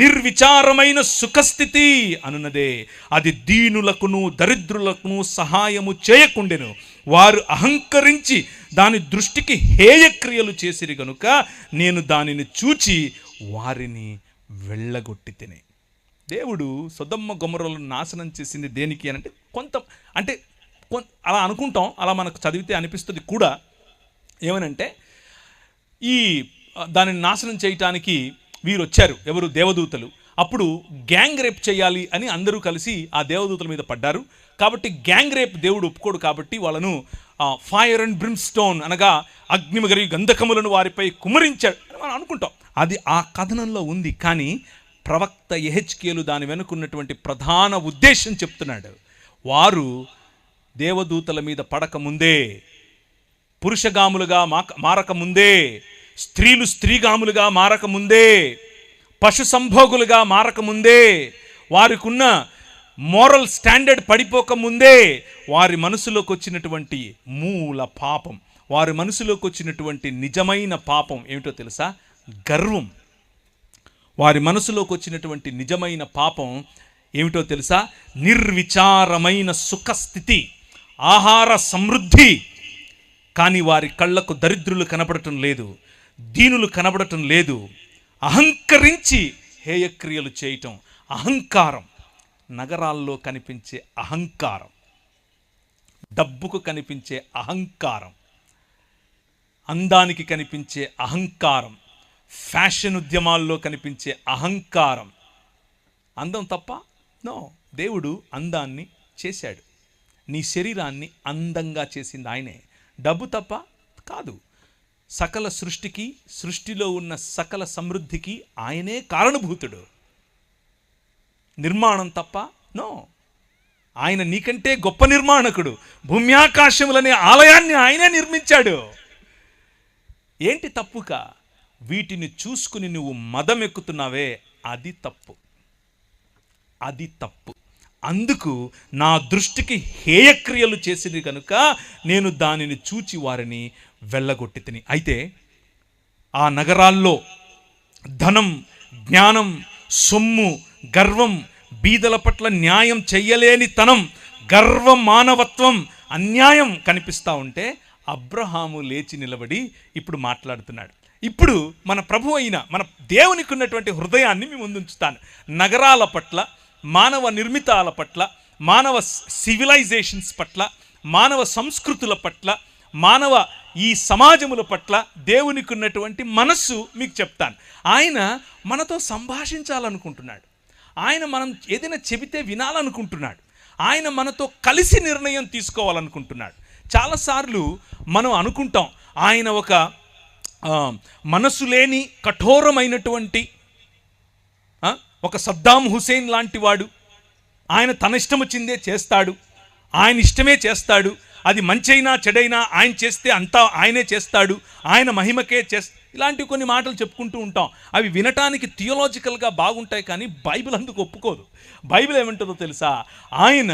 Speaker 2: నిర్విచారమైన సుఖస్థితి అనున్నదే. అది దీనులకును దరిద్రులకును సహాయము చేయకుండెను. వారు అహంకరించి దాని దృష్టికి హేయక్రియలు చేసిరి గనుక నేను దానిని చూచి వారిని వెళ్ళగొట్టి. దేవుడు సొదొమ గొమొర్రాలను నాశనం చేసింది దేనికి అని అంటే అలా అనుకుంటాం, అలా మనకు చదివితే అనిపిస్తుంది కూడా. ఏమనంటే, ఈ దానిని నాశనం చేయటానికి వీరు వచ్చారు, ఎవరు? దేవదూతలు. అప్పుడు గ్యాంగ్ రేప్ చేయాలి అని అందరూ కలిసి ఆ దేవదూతల మీద పడ్డారు. కాబట్టి గ్యాంగ్ రేప్ దేవుడు ఒప్పుకోడు. కాబట్టి వాళ్ళను ఫైర్ అండ్ బ్రిమ్స్టోన్ అనగా అగ్నిమగరి గంధకములను వారిపై కుమ్మరించాడు అని మనం అనుకుంటాం. అది ఆ కథనంలో ఉంది. కానీ ప్రవక్త యెహెజ్కేలు దాని వెనుకున్నటువంటి ప్రధాన ఉద్దేశం చెప్తున్నాడు. వారు దేవదూతల మీద పడకముందే, పురుషగాములుగా మారకముందే, స్త్రీలు స్త్రీగాములుగా మారకముందే, పశు సంభోగులుగా మారకముందే, వారికి ఉన్న మోరల్ స్టాండర్డ్ పడిపోకముందే వారి మనసులోకి వచ్చినటువంటి మూల పాపం, వారి మనసులోకి వచ్చినటువంటి నిజమైన పాపం ఏమిటో తెలుసా? గర్వం. వారి మనసులోకి వచ్చినటువంటి నిజమైన పాపం ఏమిటో తెలుసా? నిర్విచారమైన సుఖస్థితి, ఆహార సమృద్ధి. కానీ వారి కళ్ళకు దరిద్రులు కనబడటం లేదు, దీనులు కనబడటం లేదు. అహంకరించి హేయక్రియలు చేయటం, అహంకారం. నగరాల్లో కనిపించే అహంకారం, డబ్బుకు కనిపించే అహంకారం, అందానికి కనిపించే అహంకారం, ఫ్యాషన్ ఉద్యమాల్లో కనిపించే అహంకారం. అందం తప్ప? నో. దేవుడు అందాన్ని చేశాడు, నీ శరీరాన్ని అందంగా చేసింది ఆయనే. డబ్బు తప్ప? కాదు. సకల సృష్టికి, సృష్టిలో ఉన్న సకల సమృద్ధికి ఆయనే కారణభూతుడు. నిర్మాణం తప్ప? నో. ఆయన నీకంటే గొప్ప నిర్మాణకుడు. భూమ్యాకాశములనే ఆలయాన్ని ఆయనే నిర్మించాడు. ఏంటి తప్పుక? వీటిని చూసుకుని నువ్వు మదం ఎక్కుతున్నావే, అది తప్పు, అది తప్పు. అందుకు నా దృష్టికి హేయక్రియలు చేసింది కనుక నేను దానిని చూచి వారిని వెళ్ళగొట్టి తిని. అయితే ఆ నగరాల్లో ధనం, జ్ఞానం, సొమ్ము, గర్వం, బీదల పట్ల న్యాయం చెయ్యలేని తనం, గర్వం, మానవత్వం, అన్యాయం కనిపిస్తూ ఉంటే అబ్రహాము లేచి నిలబడి ఇప్పుడు మాట్లాడుతున్నాడు. ఇప్పుడు మన ప్రభు అయిన మన దేవునికి ఉన్నటువంటి హృదయాన్ని మీ ముందుంచుతాను. నగరాల పట్ల, మానవ నిర్మితాల పట్ల, మానవ సివిలైజేషన్స్ పట్ల, మానవ సంస్కృతుల పట్ల, మానవ ఈ సమాజముల పట్ల దేవునికి ఉన్నటువంటి మనస్సు మీకు చెప్తాను. ఆయన మనతో సంభాషించాలనుకుంటున్నాడు. ఆయన మనం ఏదైనా చెబితే వినాలనుకుంటున్నాడు. ఆయన మనతో కలిసి నిర్ణయం తీసుకోవాలనుకుంటున్నాడు. చాలాసార్లు మనం అనుకుంటాం ఆయన ఒక మనసు లేని కఠోరమైనటువంటి ఒక సద్దాం హుసేన్ లాంటి వాడు, ఆయన తన ఇష్టం వచ్చిందే చేస్తాడు, ఆయన ఇష్టమే చేస్తాడు, అది మంచైనా చెడైనా ఆయన చేస్తే అంతా ఆయనే చేస్తాడు, ఆయన మహిమకే ఇలాంటివి కొన్ని మాటలు చెప్పుకుంటూ ఉంటాం. అవి వినటానికి థియోలాజికల్గా బాగుంటాయి, కానీ బైబిల్ అందుకు ఒప్పుకోదు. బైబిల్ ఏమంటుందో తెలుసా? ఆయన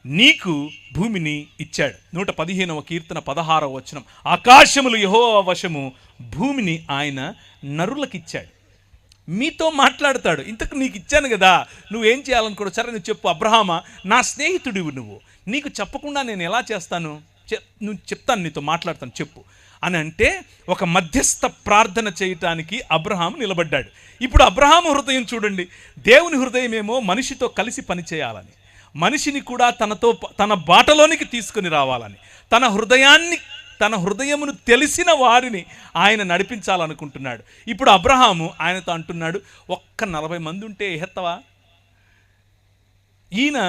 Speaker 2: నీకు భూమిని ఇచ్చాడు. 115వ కీర్తన 16వ వచనం, ఆకాశములు యెహోవా వశము, భూమిని ఆయన నరులకిచ్చాడు. మీతో మాట్లాడతాడు. ఇంతకు నీకు ఇచ్చాను కదా, నువ్వేం చేయాలనుకోడు? సరే నువ్వు చెప్పు. అబ్రహామా, నా స్నేహితుడివి నువ్వు, నీకు చెప్పకుండా నేను ఎలా చేస్తాను? నువ్వు చెప్తాను, నీతో మాట్లాడతాను, చెప్పు అని అంటే ఒక మధ్యస్థ ప్రార్థన చేయటానికి అబ్రహాం నిలబడ్డాడు. ఇప్పుడు అబ్రహాం హృదయం చూడండి. దేవుని హృదయం ఏమో మనిషితో కలిసి పనిచేయాలని, మనిషిని కూడా తన బాటలోనికి తీసుకుని రావాలని, తన హృదయమును తెలిసిన వారిని ఆయన నడిపించాలనుకుంటున్నాడు. ఇప్పుడు అబ్రహాము ఆయనతో అంటున్నాడు, ఒక్క 40 మంది ఉంటే ఎత్తవా? ఈయన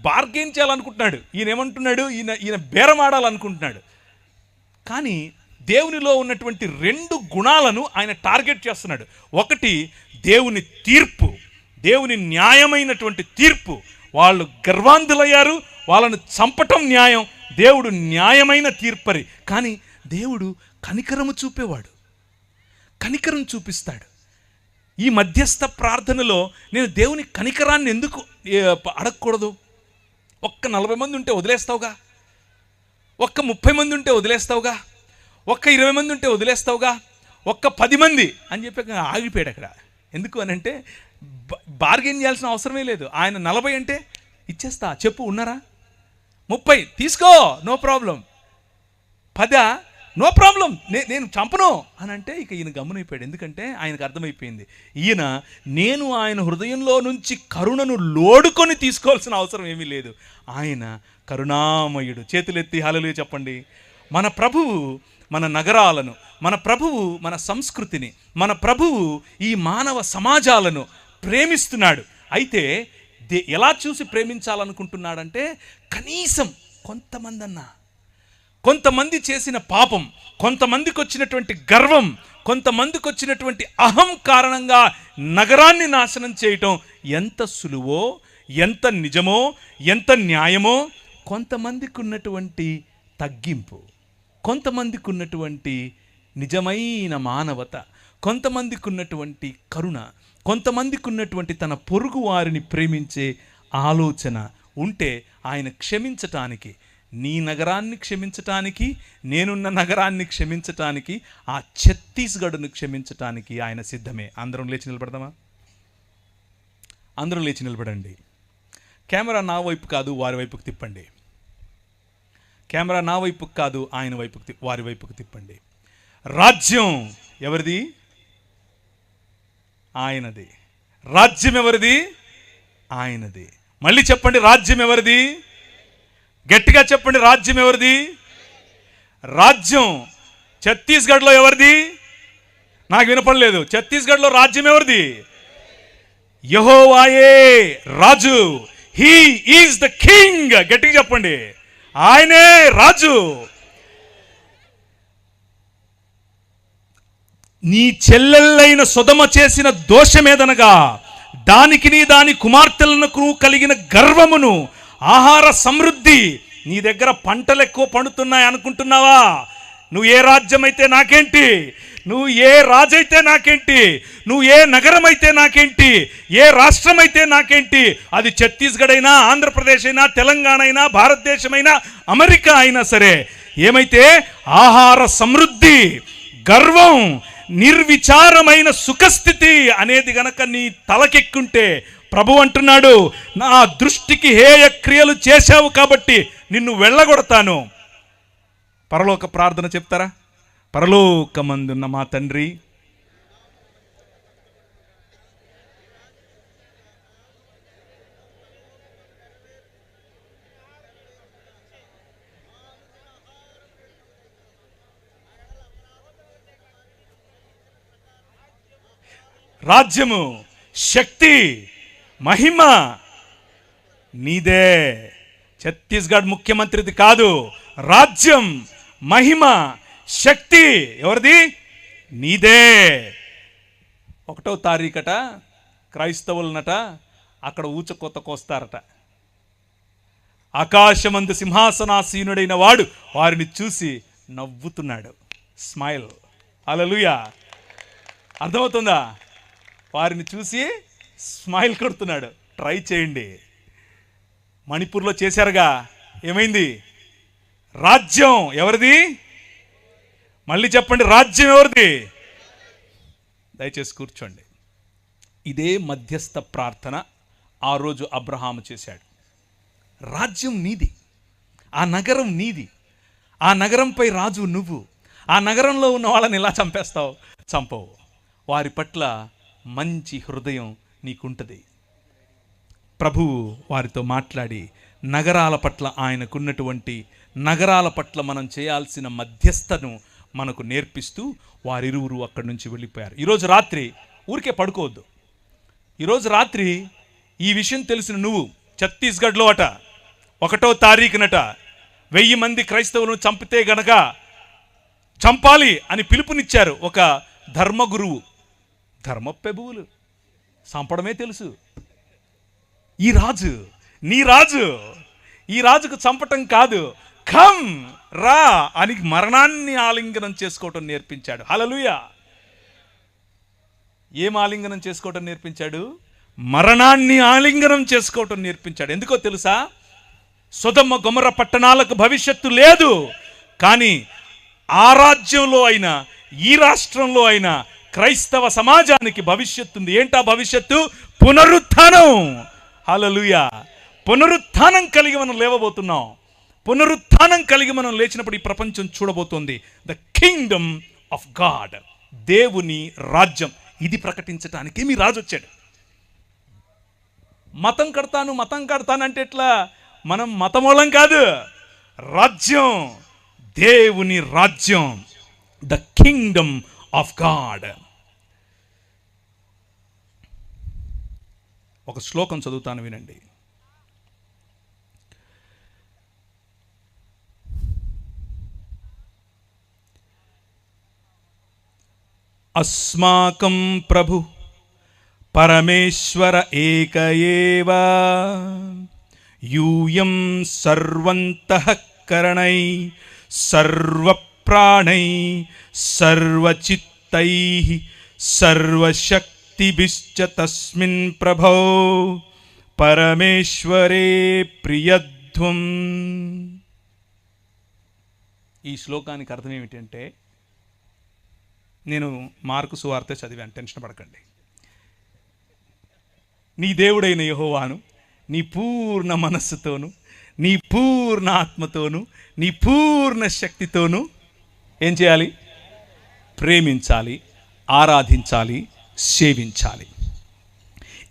Speaker 2: బార్గెన్ చేయాలనుకుంటున్నాడు. ఈయన ఏమంటున్నాడు? ఈయన బేరమాడాలనుకుంటున్నాడు. కానీ దేవునిలో ఉన్నటువంటి 2 గుణాలను ఆయన టార్గెట్ చేస్తున్నాడు. ఒకటి దేవుని తీర్పు, దేవుని న్యాయమైనటువంటి తీర్పు. వాళ్ళు గర్వాంధులయ్యారు, వాళ్ళను చంపటం న్యాయం. దేవుడు న్యాయమైన తీర్పరి. కానీ దేవుడు కనికరము చూపేవాడు, కనికరం చూపిస్తాడు. ఈ మధ్యస్థ ప్రార్థనలో నేను దేవుని కనికరాన్ని ఎందుకు అడగకూడదు? ఒక్క 40 మంది ఉంటే వదిలేస్తావుగా, ఒక్క 30 మంది ఉంటే వదిలేస్తావుగా, ఒక్క 20 మంది ఉంటే వదిలేస్తావుగా, ఒక్క 10 మంది అని చెప్పి ఆగిపోయాడు అక్కడ. ఎందుకు అని అంటే బార్గెన్ చేయాల్సిన అవసరమే లేదు. ఆయన 40 అంటే ఇచ్చేస్తా, చెప్పు, ఉన్నారా? 30 తీసుకో, నో ప్రాబ్లం. 10 నో ప్రాబ్లం, నేను చంపను అని అంటే ఇక ఈయన గమ్మునైపోయాడు. ఎందుకంటే ఆయనకు అర్థమైపోయింది, నేను ఆయన హృదయంలో నుంచి కరుణను లోడుకొని తీసుకోవాల్సిన అవసరం ఏమీ లేదు. ఆయన కరుణామయుడు. చేతులెత్తి హల్లెలూయా చెప్పండి. మన ప్రభువు మన నగరాలను, మన ప్రభువు మన సంస్కృతిని, మన ప్రభువు ఈ మానవ సమాజాలను ప్రేమిస్తున్నాడు. అయితే ఎలా చూసి ప్రేమించాలనుకుంటున్నాడంటే, కనీసం కొంతమంది చేసిన పాపం, కొంతమందికి వచ్చినటువంటి గర్వం, కొంతమందికి వచ్చినటువంటి అహం కారణంగా నగరాన్ని నాశనం చేయటం ఎంత సులువో, ఎంత నిజమో, ఎంత న్యాయమో, కొంతమందికి ఉన్నటువంటి తగ్గింపు, కొంతమందికి ఉన్నటువంటి నిజమైన మానవత, కొంతమందికి ఉన్నటువంటి కరుణ, కొంతమందికి ఉన్నటువంటి తన పొరుగు వారిని ప్రేమించే ఆలోచన ఉంటే ఆయన క్షమించటానికి, నీ నగరాన్ని క్షమించటానికి, నేనున్న నగరాన్ని క్షమించటానికి, ఆ ఛత్తీస్గఢ్ను క్షమించటానికి ఆయన సిద్ధమే. అందరం లేచి నిలబడదామా? అందరం లేచి నిలబడండి. కెమెరా నా వైపు కాదు, వారి వైపుకు తిప్పండి. కెమెరా నా వైపుకు కాదు, ఆయన వైపుకు, వారి వైపుకు తిప్పండి. రాజ్యం ఎవరిది? ఆయనది. రాజ్యం ఎవరిది? ఆయనది. మళ్ళీ చెప్పండి, రాజ్యం ఎవరిది? గట్టిగా చెప్పండి, రాజ్యం ఎవరిది? రాజ్యం ఛత్తీస్గఢ్లో ఎవరిది? నాకు వినపడలేదు. ఛత్తీస్గఢ్లో రాజ్యం ఎవరిది? యెహోవాయే రాజు. He is the king. గట్టిగా చెప్పండి, ఆయనే రాజు. నీ చెల్లెళ్ళైన సొదమ చేసిన దోషమేదనగా, దానికి దాని కుమార్తెలకు కలిగిన గర్వమును, ఆహార సమృద్ధి. నీ దగ్గర పంటలు ఎక్కువ పండుతున్నాయి అనుకుంటున్నావా? నువ్వు ఏ రాజ్యం అయితే నాకేంటి, నువ్వు ఏ రాజైతే నాకేంటి, నువ్వు ఏ నగరం అయితే నాకేంటి, ఏ రాష్ట్రం అయితే నాకేంటి, అది ఛత్తీస్గఢ్ అయినా, ఆంధ్రప్రదేశ్ అయినా, తెలంగాణ అయినా, భారతదేశమైనా, అమెరికా అయినా సరే, ఏమైతే ఆహార సమృద్ధి, గర్వం, నిర్విచారమైన సుఖస్థితి అనేది గనక నీ తలకెక్కుంటే, ప్రభు అంటున్నాడు, నా దృష్టికి హేయ క్రియలు చేశావు కాబట్టి నిన్ను వెళ్ళగొడతాను. పరలోక ప్రార్థన చెప్తారా? పరలోకమందున్న మా తండ్రి, రాజ్యము, శక్తి, మహిమ నీదే. ఛత్తీస్గఢ్ ముఖ్యమంత్రిది కాదు. రాజ్యం, మహిమ, శక్తి ఎవరిది? నీదే. 1వ తారీఖట క్రైస్తవులనట అక్కడ ఊచకొత్త కోస్తారట. ఆకాశమందు సింహాసనాసీనుడైన వాడు వారిని చూసి నవ్వుతున్నాడు. స్మైల్. హల్లెలూయా. అర్థమవుతుందా? వారిని చూసి స్మైల్ కొడుతున్నాడు. ట్రై చేయండి. మణిపూర్లో చేశారుగా, ఏమైంది? రాజ్యం ఎవరిది? మళ్ళీ చెప్పండి, రాజ్యం ఎవరిది? దయచేసి కూర్చోండి. ఇదే మధ్యస్థ ప్రార్థన ఆ రోజు అబ్రహాము చేశాడు. రాజ్యం నీది, ఆ నగరం నీది, ఆ నగరంపై రాజు నువ్వు. ఆ నగరంలో ఉన్న వాళ్ళని ఎలా చంపేస్తావు? చంపవు. వారి పట్ల మంచి హృదయం నీకుంటుంది. ప్రభువు వారితో మాట్లాడి నగరాల పట్ల ఆయనకున్నటువంటి నగరాల పట్ల మనం చేయాల్సిన మధ్యస్థను మనకు నేర్పిస్తూ వారిరువురు అక్కడి నుంచి వెళ్ళిపోయారు. ఈరోజు రాత్రి ఊరికే పడుకోవద్దు. ఈరోజు రాత్రి ఈ విషయం తెలిసిన నువ్వు ఛత్తీస్గఢ్లో 1వ తారీఖునట 1000 మంది క్రైస్తవులను చంపితే గనక చంపాలి అని పిలుపునిచ్చారు ఒక ధర్మగురువు. ధర్మప్రభువులు చంపడమే తెలుసు. ఈ రాజు, నీ రాజు, ఈ రాజుకు చంపటం కాదు, కమ్ రా అని మరణాన్ని ఆలింగనం చేసుకోవటం నేర్పించాడు. హల్లెలూయా. ఏం ఆలింగనం చేసుకోవటం నేర్పించాడు? మరణాన్ని ఆలింగనం చేసుకోవటం నేర్పించాడు. ఎందుకో తెలుసా? సొదొమ గొమొర్రా పట్టణాలకు భవిష్యత్తు లేదు, కానీ ఆ రాజ్యంలో అయినా ఈ రాష్ట్రంలో అయినా క్రైస్తవ సమాజానికి భవిష్యత్తు ఉంది. ఏంటా భవిష్యత్తు? పునరుత్థానం. హల్లెలూయా. పునరుత్థానం కలిగి మనం లేవబోతున్నాం. పునరుత్థానం కలిగి మనం లేచినప్పుడు ఈ ప్రపంచం చూడబోతోంది ద కింగ్డమ్ ఆఫ్ గాడ్, దేవుని రాజ్యం. ఇది ప్రకటించటానికి మీ రాజు వచ్చాడు. మతం కడతాను అంటే ఎట్లా? మనం మతమూలం కాదు, రాజ్యం, దేవుని రాజ్యం, ద కింగ్డమ్ ఆఫ్ గాడ్. ఒక శ్లోకం చదువుతాను, వినండి. అస్మాకం ప్రభు పరమేశ్వర ఏక ఏవ యూయం సర్వంతఃకరణై సర్వప్రాణై సర్వచిత్తై సర్వశక్తిభిశ్చ తస్మిన్ ప్రభో పరమేశ్వరే ప్రియధ్వం. ఈ శ్లోకానికి అర్థం ఏమిటంటే, నేను మార్కు సువార్త చదివాను, టెన్షన్ పడకండి. నీ దేవుడైన యెహోవాను నీ పూర్ణ మనస్సుతోను, నీ పూర్ణ ఆత్మతోను, నీ పూర్ణ శక్తితోను ఏం చేయాలి? ప్రేమించాలి, ఆరాధించాలి, సేవించాలి.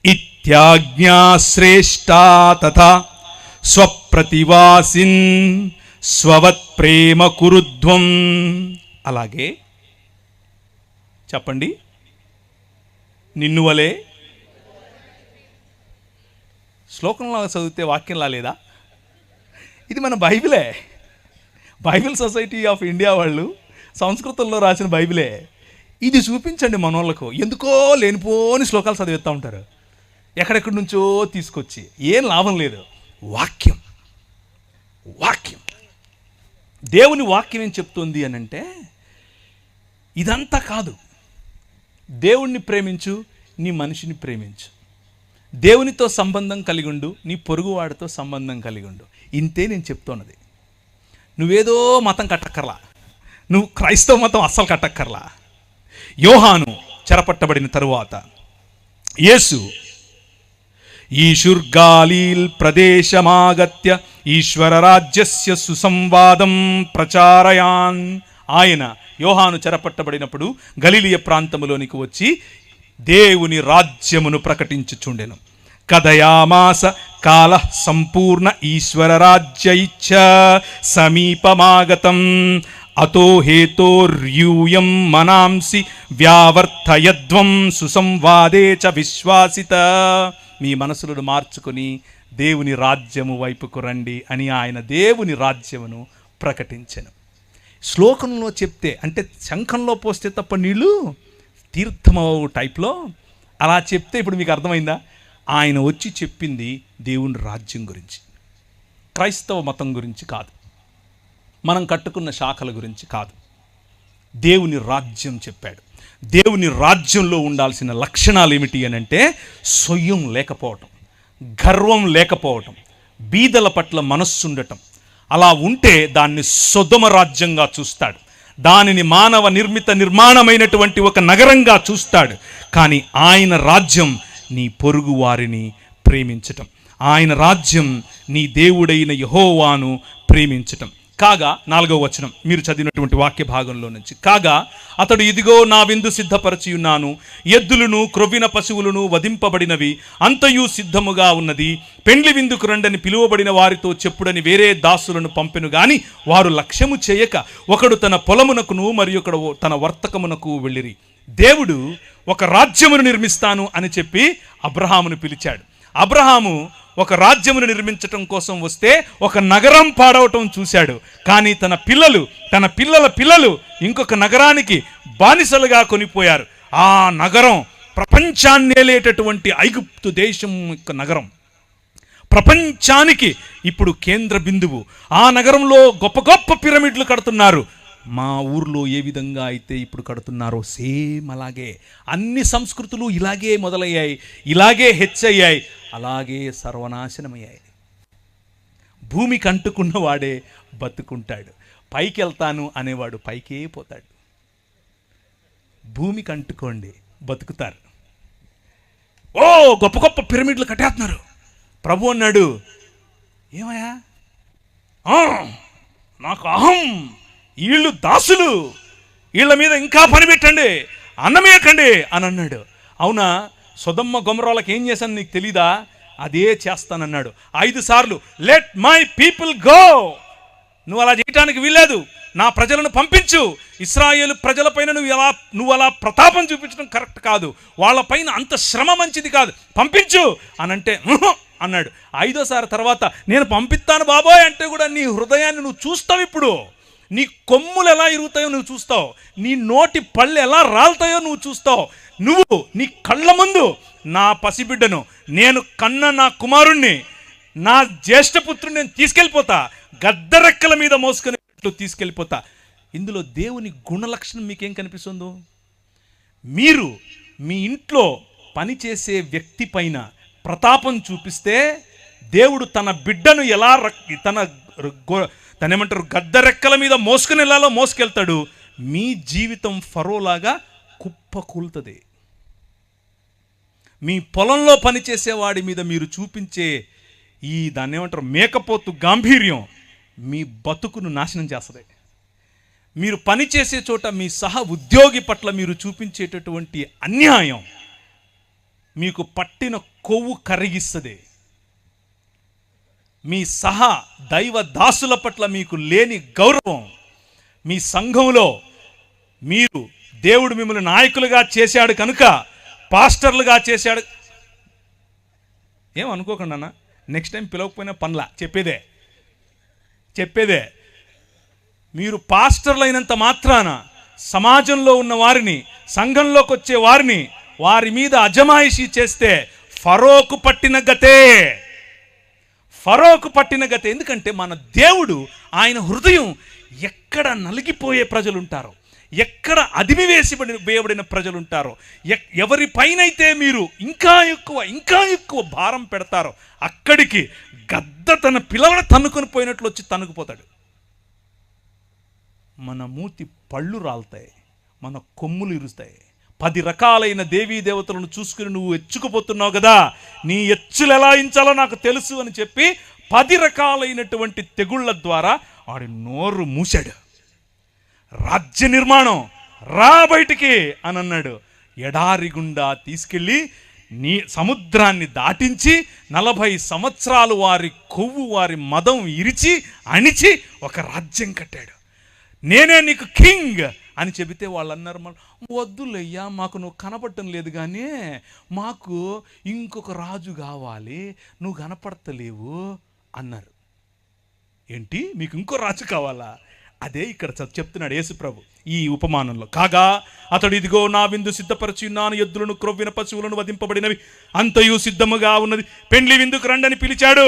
Speaker 2: ఇత్యాజ్ఞా శ్రేష్టా తథా స్వప్రతివాసిన్ స్వవత్ ప్రేమ కురుధ్వం. అలాగే చెప్పండి, నిన్ను వలే. శ్లోకంలో చదివితే వాక్యంలా లేదా? ఇది మన బైబిలే. బైబిల్ సొసైటీ ఆఫ్ ఇండియా వాళ్ళు సంస్కృతంలో రాసిన బైబిలే. ఇది చూపించండి మనోళ్ళకు. ఎందుకో లేనిపోని శ్లోకాలు చదివిస్తూ ఉంటారు, ఎక్కడెక్కడి నుంచో తీసుకొచ్చి. ఏం లాభం లేదు. వాక్యం, వాక్యం, దేవుని వాక్యం ఏం చెప్తుంది అని అంటే, ఇదంతా కాదు. దేవుణ్ణి ప్రేమించు, నీ మనిషిని ప్రేమించు, దేవునితో సంబంధం కలిగి ఉండు, నీ పొరుగువాడితో సంబంధం కలిగి ఉండు. ఇంతే నేను చెప్తున్నది. నువ్వేదో మతం కట్టక్కర్లా, నువ్వు క్రైస్తవ మతం అస్సలు కట్టక్కర్లా. యోహాను చెరపట్టబడిన తరువాత యేసు ఈశుర్గాలీల్ ప్రదేశమాగత్య ఈశ్వర రాజ్యస్య సుసంవాదం ప్రచారయాన్. ఆయన యోహాను చెరపట్టబడినప్పుడు గలిలియ ప్రాంతములోనికి వచ్చి దేవుని రాజ్యమును ప్రకటించుచుండెను. కథయామాస కాల సంపూర్ణ ఈశ్వర రాజ్య ఇచ్చ సమీపమాగతం అతో హేతోర్యూయం మనాంసి వ్యావర్తయద్వం సుసంవాదే చ విశ్వాసిత. మీ మనసులను మార్చుకొని దేవుని రాజ్యము వైపుకు రండి అని ఆయన దేవుని రాజ్యమును ప్రకటించెను. శ్లోకంలో చెప్తే, అంటే శంఖంలో పోస్తే తప్ప నీళ్ళు తీర్థమవు టైప్లో అలా చెప్తే ఇప్పుడు మీకు అర్థమైందా? ఆయన వచ్చి చెప్పింది దేవుని రాజ్యం గురించి, క్రైస్తవ మతం గురించి కాదు, మనం కట్టుకున్న శాఖల గురించి కాదు. దేవుని రాజ్యం చెప్పాడు. దేవుని రాజ్యంలో ఉండాల్సిన లక్షణాలు ఏమిటి అని అంటే సొయ్యం లేకపోవటం, గర్వం లేకపోవటం, బీదల పట్ల మనస్సు ఉండటం. అలా ఉంటే దాన్ని సొదొమ రాజ్యంగా చూస్తాడు, దానిని మానవ నిర్మాణమైనటువంటి ఒక నగరంగా చూస్తాడు. కానీ ఆయన రాజ్యం నీ పొరుగు వారిని ప్రేమించటం, ఆయన రాజ్యం నీ దేవుడైన యెహోవాను ప్రేమించటం. కాగా 4వ వచనం మీరు చదివినటువంటి వాక్య భాగంలో నుంచి, కాగా అతడు ఇదిగో నా విందు సిద్ధపరచి ఉన్నాను, ఎద్దులను క్రొవ్విన పశువులను వధింపబడినవి, అంతయు సిద్ధముగా ఉన్నది, పెండ్లి విందుకు రండని పిలువబడిన వారితో చెప్పుడని వేరే దాసులను పంపెను గాని వారు లక్ష్యము చేయక ఒకడు తన పొలమునకును మరి ఒకడు తన వర్తకమునకు వెళ్ళిరి. దేవుడు ఒక రాజ్యమును నిర్మిస్తాను అని చెప్పి అబ్రహామును పిలిచాడు. అబ్రహాము ఒక రాజ్యమును నిర్మించటం కోసం వస్తే ఒక నగరం పాడవటం చూశాడు. కానీ తన పిల్లల పిల్లలు ఇంకొక నగరానికి బానిసలుగా కొనిపోయారు. ఆ నగరం ప్రపంచాన్నేలేటటువంటి ఐగుప్తు దేశం యొక్క నగరం, ప్రపంచానికి ఇప్పుడు కేంద్ర బిందువు. ఆ నగరంలో గొప్ప గొప్ప పిరమిడ్లు కడుతున్నారు. మా ఊర్లో ఏ విధంగా అయితే ఇప్పుడు కడుతున్నారో సేమ్ అలాగే అన్ని సంస్కృతులు ఇలాగే మొదలయ్యాయి, ఇలాగే హెచ్చయ్యాయి, అలాగే సర్వనాశనమయ్యాయి. భూమికి అంటుకున్నవాడే బతుకుంటాడు, పైకి వెళ్తాను అనేవాడు పైకే పోతాడు. భూమికి అంటుకోండి, బతుకుతారు. ఓ గొప్ప గొప్ప పిరమిడ్లు కట్టేస్తున్నారు. ప్రభు అన్నాడు, ఏమయ్యా నాకు అహం, వీళ్ళు దాసులు, వీళ్ళ మీద ఇంకా పని పెట్టండి, అన్నమేయకండి అని అన్నాడు. అవునా, సొదొమ గొమొర్రాలకు ఏం చేశాను నీకు తెలీదా? అదే చేస్తానన్నాడు 5 సార్లు. Let my people go. నువ్వు అలా చేయటానికి వీల్లేదు, నా ప్రజలను పంపించు. ఇశ్రాయేలు ప్రజలపైన నువ్వు అలా ప్రతాపం చూపించడం కరెక్ట్ కాదు, వాళ్ళపైన అంత శ్రమ మంచిది కాదు, పంపించు అనంటే అన్నాడు. 5వ సారి తర్వాత నేను పంపిస్తాను బాబోయ్ అంటే కూడా నీ హృదయాన్ని నువ్వు చూస్తావు. ఇప్పుడు నీ కొమ్ములు ఎలా ఇరుగుతాయో నువ్వు చూస్తావు, నీ నోటి పళ్ళు ఎలా రాలుతాయో నువ్వు చూస్తావు. నువ్వు నీ కళ్ళ ముందు నా పసిబిడ్డను, నేను కన్న నా కుమారుణ్ణి, నా జ్యేష్ఠపుత్రుని నేను తీసుకెళ్ళిపోతా, గద్దరెక్కల మీద మోసుకునేట్లు తీసుకెళ్ళిపోతా. ఇందులో దేవుని గుణలక్షణం మీకేం కనిపిస్తుందో? మీరు మీ ఇంట్లో పనిచేసే వ్యక్తి పైన ప్రతాపం చూపిస్తే దేవుడు తన బిడ్డను ఎలా తనేమంటారు గద్దరెక్కల మీద మోసుకుని వెళ్ళాలో మోసుకెళ్తాడు. మీ జీవితం ఫరోలాగా కుప్పకూలుతుంది. మీ పొలంలో పనిచేసేవాడి మీద మీరు చూపించే దాన్ని ఏమంటారు మేకపోతు గాంభీర్యం మీ బతుకును నాశనం చేస్తుంది. మీరు పనిచేసే చోట మీ సహ ఉద్యోగి పట్ల మీరు చూపించేటటువంటి అన్యాయం మీకు పట్టిన కొవ్వు కరిగిస్తుంది. మీ సహా దైవ దాసుల పట్ల మీకు లేని గౌరవం, మీ సంఘంలో దేవుడు మిమ్మల్ని నాయకులుగా చేశాడు కనుక, పాస్టర్లుగా చేశాడు. ఏమనుకోకండి అన్న, నెక్స్ట్ టైం పిలవకపోయినా పనులా చెప్పేదే. మీరు పాస్టర్లు అయినంత మాత్రాన సమాజంలో ఉన్న వారిని, సంఘంలోకి వచ్చే వారిని, వారి మీద అజమాయిషీ చేస్తే ఫరోకు పట్టిన గతే. ఎందుకంటే మన దేవుడు, ఆయన హృదయం ఎక్కడ నలిగిపోయే ప్రజలుంటారో, ఎక్కడ అదిమి వేయబడిన ప్రజలుంటారో, ఎవరిపైనైతే మీరు ఇంకా ఎక్కువ భారం పెడతారో అక్కడికి గద్ద తన పిల్లలను తన్నుకొని పోయినట్లు వచ్చి తన్నుకుపోతాడు. మన మూతి పళ్ళు రాలుతాయి, మన కొమ్ములు ఇరుస్తాయి. 10 రకాలైన దేవీ దేవతలను చూసుకుని నువ్వు ఎచ్చుకుపోతున్నావు కదా, నీ ఎచ్చులు ఎలా ఇంచాలో నాకు తెలుసు అని చెప్పి 10 రకాలైనటువంటి తెగుళ్ల ద్వారా వాడి నోరు మూశాడు. రాజ్య నిర్మాణం రా బయటికి అని అన్నాడు. ఎడారి గుండా తీసుకెళ్ళి సముద్రాన్ని దాటించి 40 సంవత్సరాలు వారి కొవ్వు, వారి మదం ఇరిచి అణిచి ఒక రాజ్యం కట్టాడు. నేనే నీకు కింగ్ అని చెబితే వాళ్ళు అన్నారు, వద్దులయ్యా మాకు నువ్వు కనపడటం లేదు, కానీ మాకు ఇంకొక రాజు కావాలి, నువ్వు కనపడతలేవు అన్నారు. ఏంటి, మీకు ఇంకో రాజు కావాలా? అదే ఇక్కడ చెప్తున్నాడు యేసుప్రభు ఈ ఉపమానంలో. కాగా అతడు ఇదిగో నా విందు సిద్ధపరచి ఉన్నాను, ఎద్దులను క్రొవ్విన పశువులను వధింపబడినవి, అంతయు సిద్ధముగా ఉన్నది, పెండ్లి విందుకు రండని పిలిచాడు.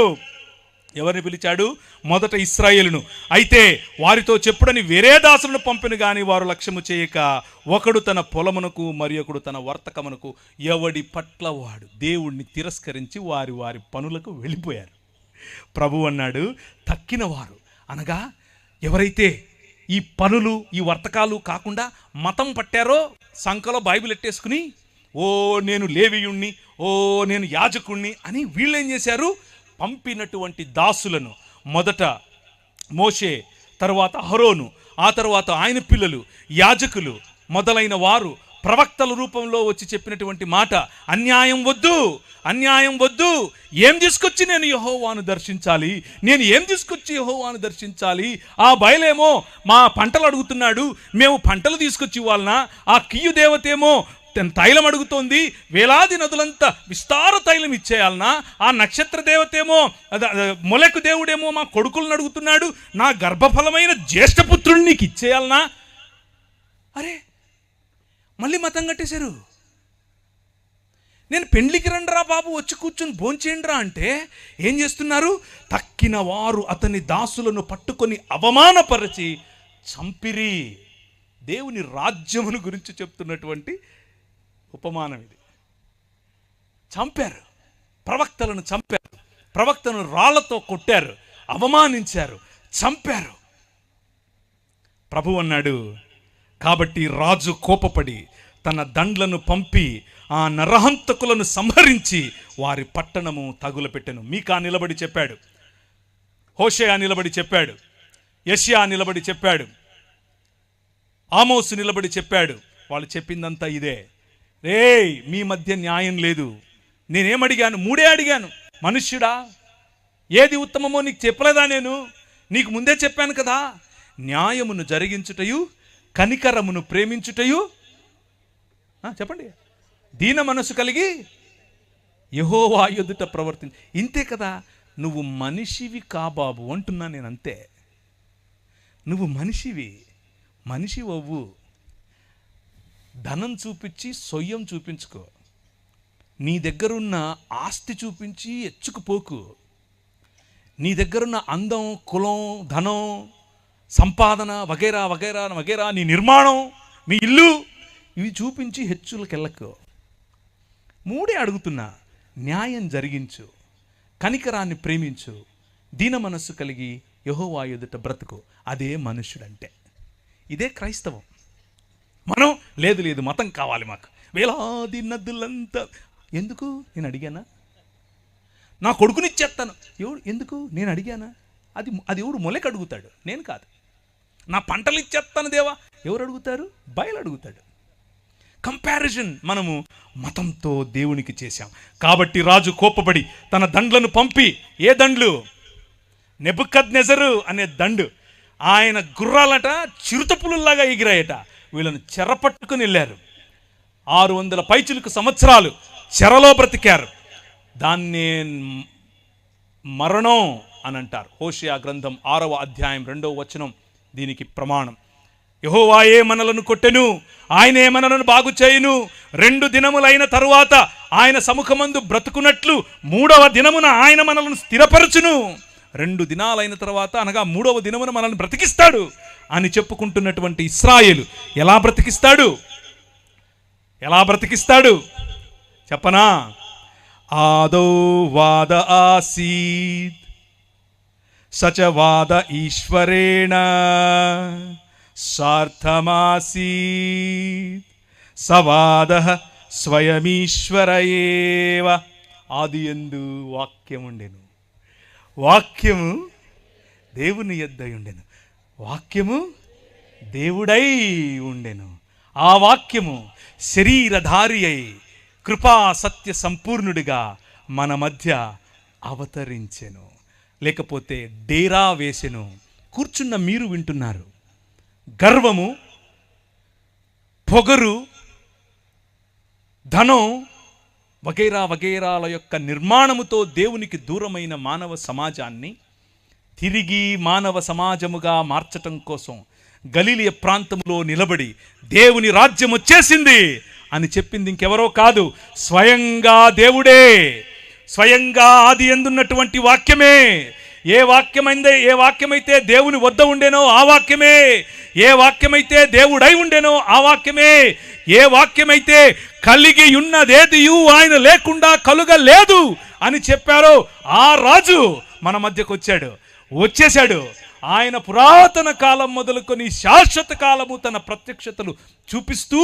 Speaker 2: ఎవరిని పిలిచాడు? మొదట ఇశ్రాయేలును. అయితే వారితో చెప్పుడని వేరే దాసులను పంపిన గాని వారు లక్ష్యము చేయక, ఒకడు తన పొలమునకు మరి ఒకడు తన వర్తకమునకు ఎవడి పట్ల వాడు దేవుణ్ణి తిరస్కరించి వారి వారి పనులకు వెళ్ళిపోయారు. ప్రభు అన్నాడు, తక్కిన వారు అనగా ఎవరైతే ఈ పనులు ఈ వర్తకాలు కాకుండా మతం పట్టారో, సంఖలో బైబిల్ ఎట్టేసుకుని ఓ నేను లేవీయుణ్ణి, ఓ నేను యాజకుణ్ణి అని వీళ్ళు ఏం చేశారు? పంపినటువంటి దాసులను, మొదట మోషే, తర్వాత అహరోను, ఆ తర్వాత ఆయన పిల్లలు యాజకులు మొదలైన వారు ప్రవక్తల రూపంలో వచ్చి చెప్పినటువంటి మాట, అన్యాయం వద్దు, అన్యాయం వద్దు. ఏం తీసుకొచ్చి నేను యెహోవాను దర్శించాలి? నేను ఏం తీసుకొచ్చి యెహోవాను దర్శించాలి? ఆ బయలేమో మా పంటలు అడుగుతున్నాడు, మేము పంటలు తీసుకొచ్చి ఇవ్వాలనా? ఆ కియ్యు దేవతేమో తైలం అడుగుతోంది, వేలాది నదులంతా విస్తార తైలం ఇచ్చేయాలనా? ఆ నక్షత్ర దేవతేమో మొలెకు దేవుడేమో మా కొడుకులను అడుగుతున్నాడు, నా గర్భఫలమైన జ్యేష్ఠపుత్రుడిని నీకు ఇచ్చేయాలనా? అరే, మళ్ళీ మతం కట్టేశారు. నేను పెండ్లికి రండిరా బాబు, వచ్చి కూర్చొని భోంచేయండిరా అంటే ఏం చేస్తున్నారు? తక్కిన వారు అతని దాసులను పట్టుకొని అవమానపరచి చంపిరి. దేవుని రాజ్యమును గురించి చెప్తున్నటువంటి ఉపమానం ఇది. చంపారు, ప్రవక్తలను చంపారు, ప్రవక్తను రాళ్లతో కొట్టారు, అవమానించారు, చంపారు. ప్రభు అన్నాడు, కాబట్టి రాజు కోపపడి తన దండ్లను పంపి ఆ నరహంతకులను సంహరించి వారి పట్టణము తగులపెట్టెను. మీకా నిలబడి చెప్పాడు, హోషేయ నిలబడి చెప్పాడు, యెషయా నిలబడి చెప్పాడు, ఆమోసు నిలబడి చెప్పాడు. వాళ్ళు చెప్పిందంతా ఇదే. రేయ్, మీ మధ్య న్యాయం లేదు. నేనేమడిగాను? మూడే అడిగాను. మనుష్యుడా, ఏది ఉత్తమమో నీకు చెప్పలేదా? నేను నీకు ముందే చెప్పాను కదా. న్యాయమును జరిగించుటయు, కనికరమును ప్రేమించుటయు, చెప్పండి, దీన మనసు కలిగి యెహోవా ఎదుట ప్రవర్తించు. ఇంతే కదా. నువ్వు మనిషివి కాబాబు అంటున్నా నేను, అంతే. నువ్వు మనిషివి, మనిషి అవ్వు. ధనం చూపించి సొయ్యం చూపించుకో. నీ దగ్గరున్న ఆస్తి చూపించి ఎచ్చుకుపోకు. నీ దగ్గరున్న అందం, కులం, ధనం, సంపాదన వగైరా వగైరా వగైరా, నీ నిర్మాణం, మీ ఇల్లు, ఇవి చూపించి హెచ్చులకెళ్ళకు. మూడే అడుగుతున్నా. న్యాయం జరిగించు, కనికరాన్ని ప్రేమించు, దీన మనస్సు కలిగి యెహోవా ఎదుట బ్రతుకు. అదే మనుష్యుడంటే. ఇదే క్రైస్తవం. మనం లేదు లేదు మతం కావాలి మాకు, వేలాది నదులంతా. ఎందుకు? నేను అడిగానా? నా కొడుకునిచ్చేస్తాను. ఎవడు? ఎందుకు? నేను అడిగానా? అది ఎవడు? మొలక అడుగుతాడు, నేను కాదు. నా పంటలు ఇచ్చేస్తాను దేవా, ఎవరు అడుగుతారు? బయలు అడుగుతాడు. కంపారిజన్ మనము మతంతో దేవునికి చేశాం. కాబట్టి రాజు కోపపడి తన దండ్లను పంపి, ఏ దండ్లు? నెబుకద్నెజరు అనే దండు. ఆయన గుర్రాలట చిరుతపులులాగా ఎగిరాయట. వీళ్ళను చెరపట్టుకుని వెళ్ళారు. 600 పైచిలుకు సంవత్సరాలు చెరలో బ్రతికారు. దాన్నే మరణం అని అంటారు. హోషేయ గ్రంథం 6వ అధ్యాయం 2వ వచనం దీనికి ప్రమాణం. యెహోవాయే మనలను కొట్టెను, ఆయనే మనలను బాగు చేయును. 2 దినములైన తరువాత ఆయన సముఖమందు బ్రతుకున్నట్లు 3వ దినమున ఆయన మనలను స్థిరపరచును. 2 దినాలైన తర్వాత అనగా 3వ దినమున మనల్ని బ్రతికిస్తాడు అని చెప్పుకుంటున్నటువంటి ఇశ్రాయేలు ఎలా బ్రతికిస్తాడు? ఎలా బ్రతికిస్తాడు చెప్పనా? ఆదో వాద ఆసీత్ సచవాద ఈశ్వరేణ సార్థమాసీత్ సవాద స్వయమీశ్వరయేవ. ఆదియందు వాక్యముండెను, వాక్యము దేవుని యొద్దై ఉండెను, వాక్యము దేవుడై ఉండెను. ఆ వాక్యము శరీరధారి అయి కృపా సత్య సంపూర్ణుడిగా మన మధ్య అవతరించెను. లేకపోతే డేరా వేసెను. కూర్చున్న మీరు వింటున్నారు. గర్వము, పొగరు, ధనం వగైరా వగైరాల యొక్క నిర్మాణముతో దేవునికి దూరమైన మానవ సమాజాన్ని తిరిగి మానవ సమాజముగా మార్చటం కోసం గలిలయ ప్రాంతంలో నిలబడి దేవుని రాజ్యం వచ్చేసింది అని చెప్పింది ఇంకెవరో కాదు, స్వయంగా దేవుడే. స్వయంగా ఆది యందున్నటువంటి వాక్యమే ఏ వాక్యమైతే దేవుని వద్ద ఉండేనో ఆ వాక్యమే, ఏ వాక్యమైతే దేవుడై ఉండేనో ఆ వాక్యమే, ఏ వాక్యమైతే కలిగి ఉన్నదేదియు ఆయన లేకుండా కలుగలేదు అని చెప్పారో ఆ రాజు మన మధ్యకు వచ్చేశాడు. ఆయన పురాతన కాలం మొదలుకొని శాశ్వత కాలము తన ప్రత్యక్షతలు చూపిస్తూ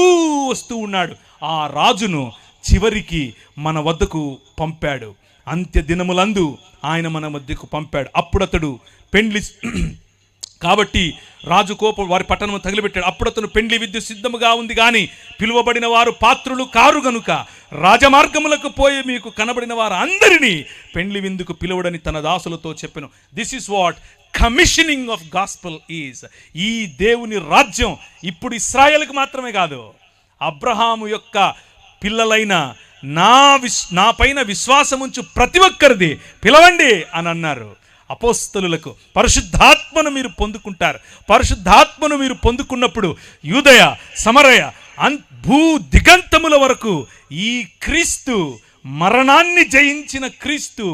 Speaker 2: వస్తూ ఉన్నాడు. ఆ రాజును చివరికి మన వద్దకు పంపాడు. అంత్య దినములందు ఆయన మన మధ్యకు పంపాడు. అప్పుడు అతడు పెండ్లి కాబట్టి రాజు కోపం వారి పట్టణము తగిలిపెట్టాడు. అప్పుడు అతను పెండ్లి విద్య సిద్ధముగా ఉంది కానీ పిలువబడిన వారు పాత్రులు కారు గనుక రాజమార్గములకు పోయి మీకు కనబడిన వారు అందరినీ పెండ్లి విందుకు పిలువడని తన దాసులతో చెప్పెను. This is what commissioning of gospel is. ఈ దేవుని రాజ్యం ఇప్పుడు ఇశ్రాయేలుకు మాత్రమే కాదు, అబ్రహాము యొక్క పిల్లలైన నా పైన విశ్వాసముంచు ప్రతి ఒక్కరిది పిలవండి అని అన్నారు. అపోస్తలులకు పరిశుద్ధాత్మను మీరు పొందుకుంటారు. పరిశుద్ధాత్మను మీరు పొందుకున్నప్పుడు యూదయ సమరయ భూ దిగంతముల వరకు ఈ క్రీస్తు, మరణాన్ని జయించిన క్రీస్తు,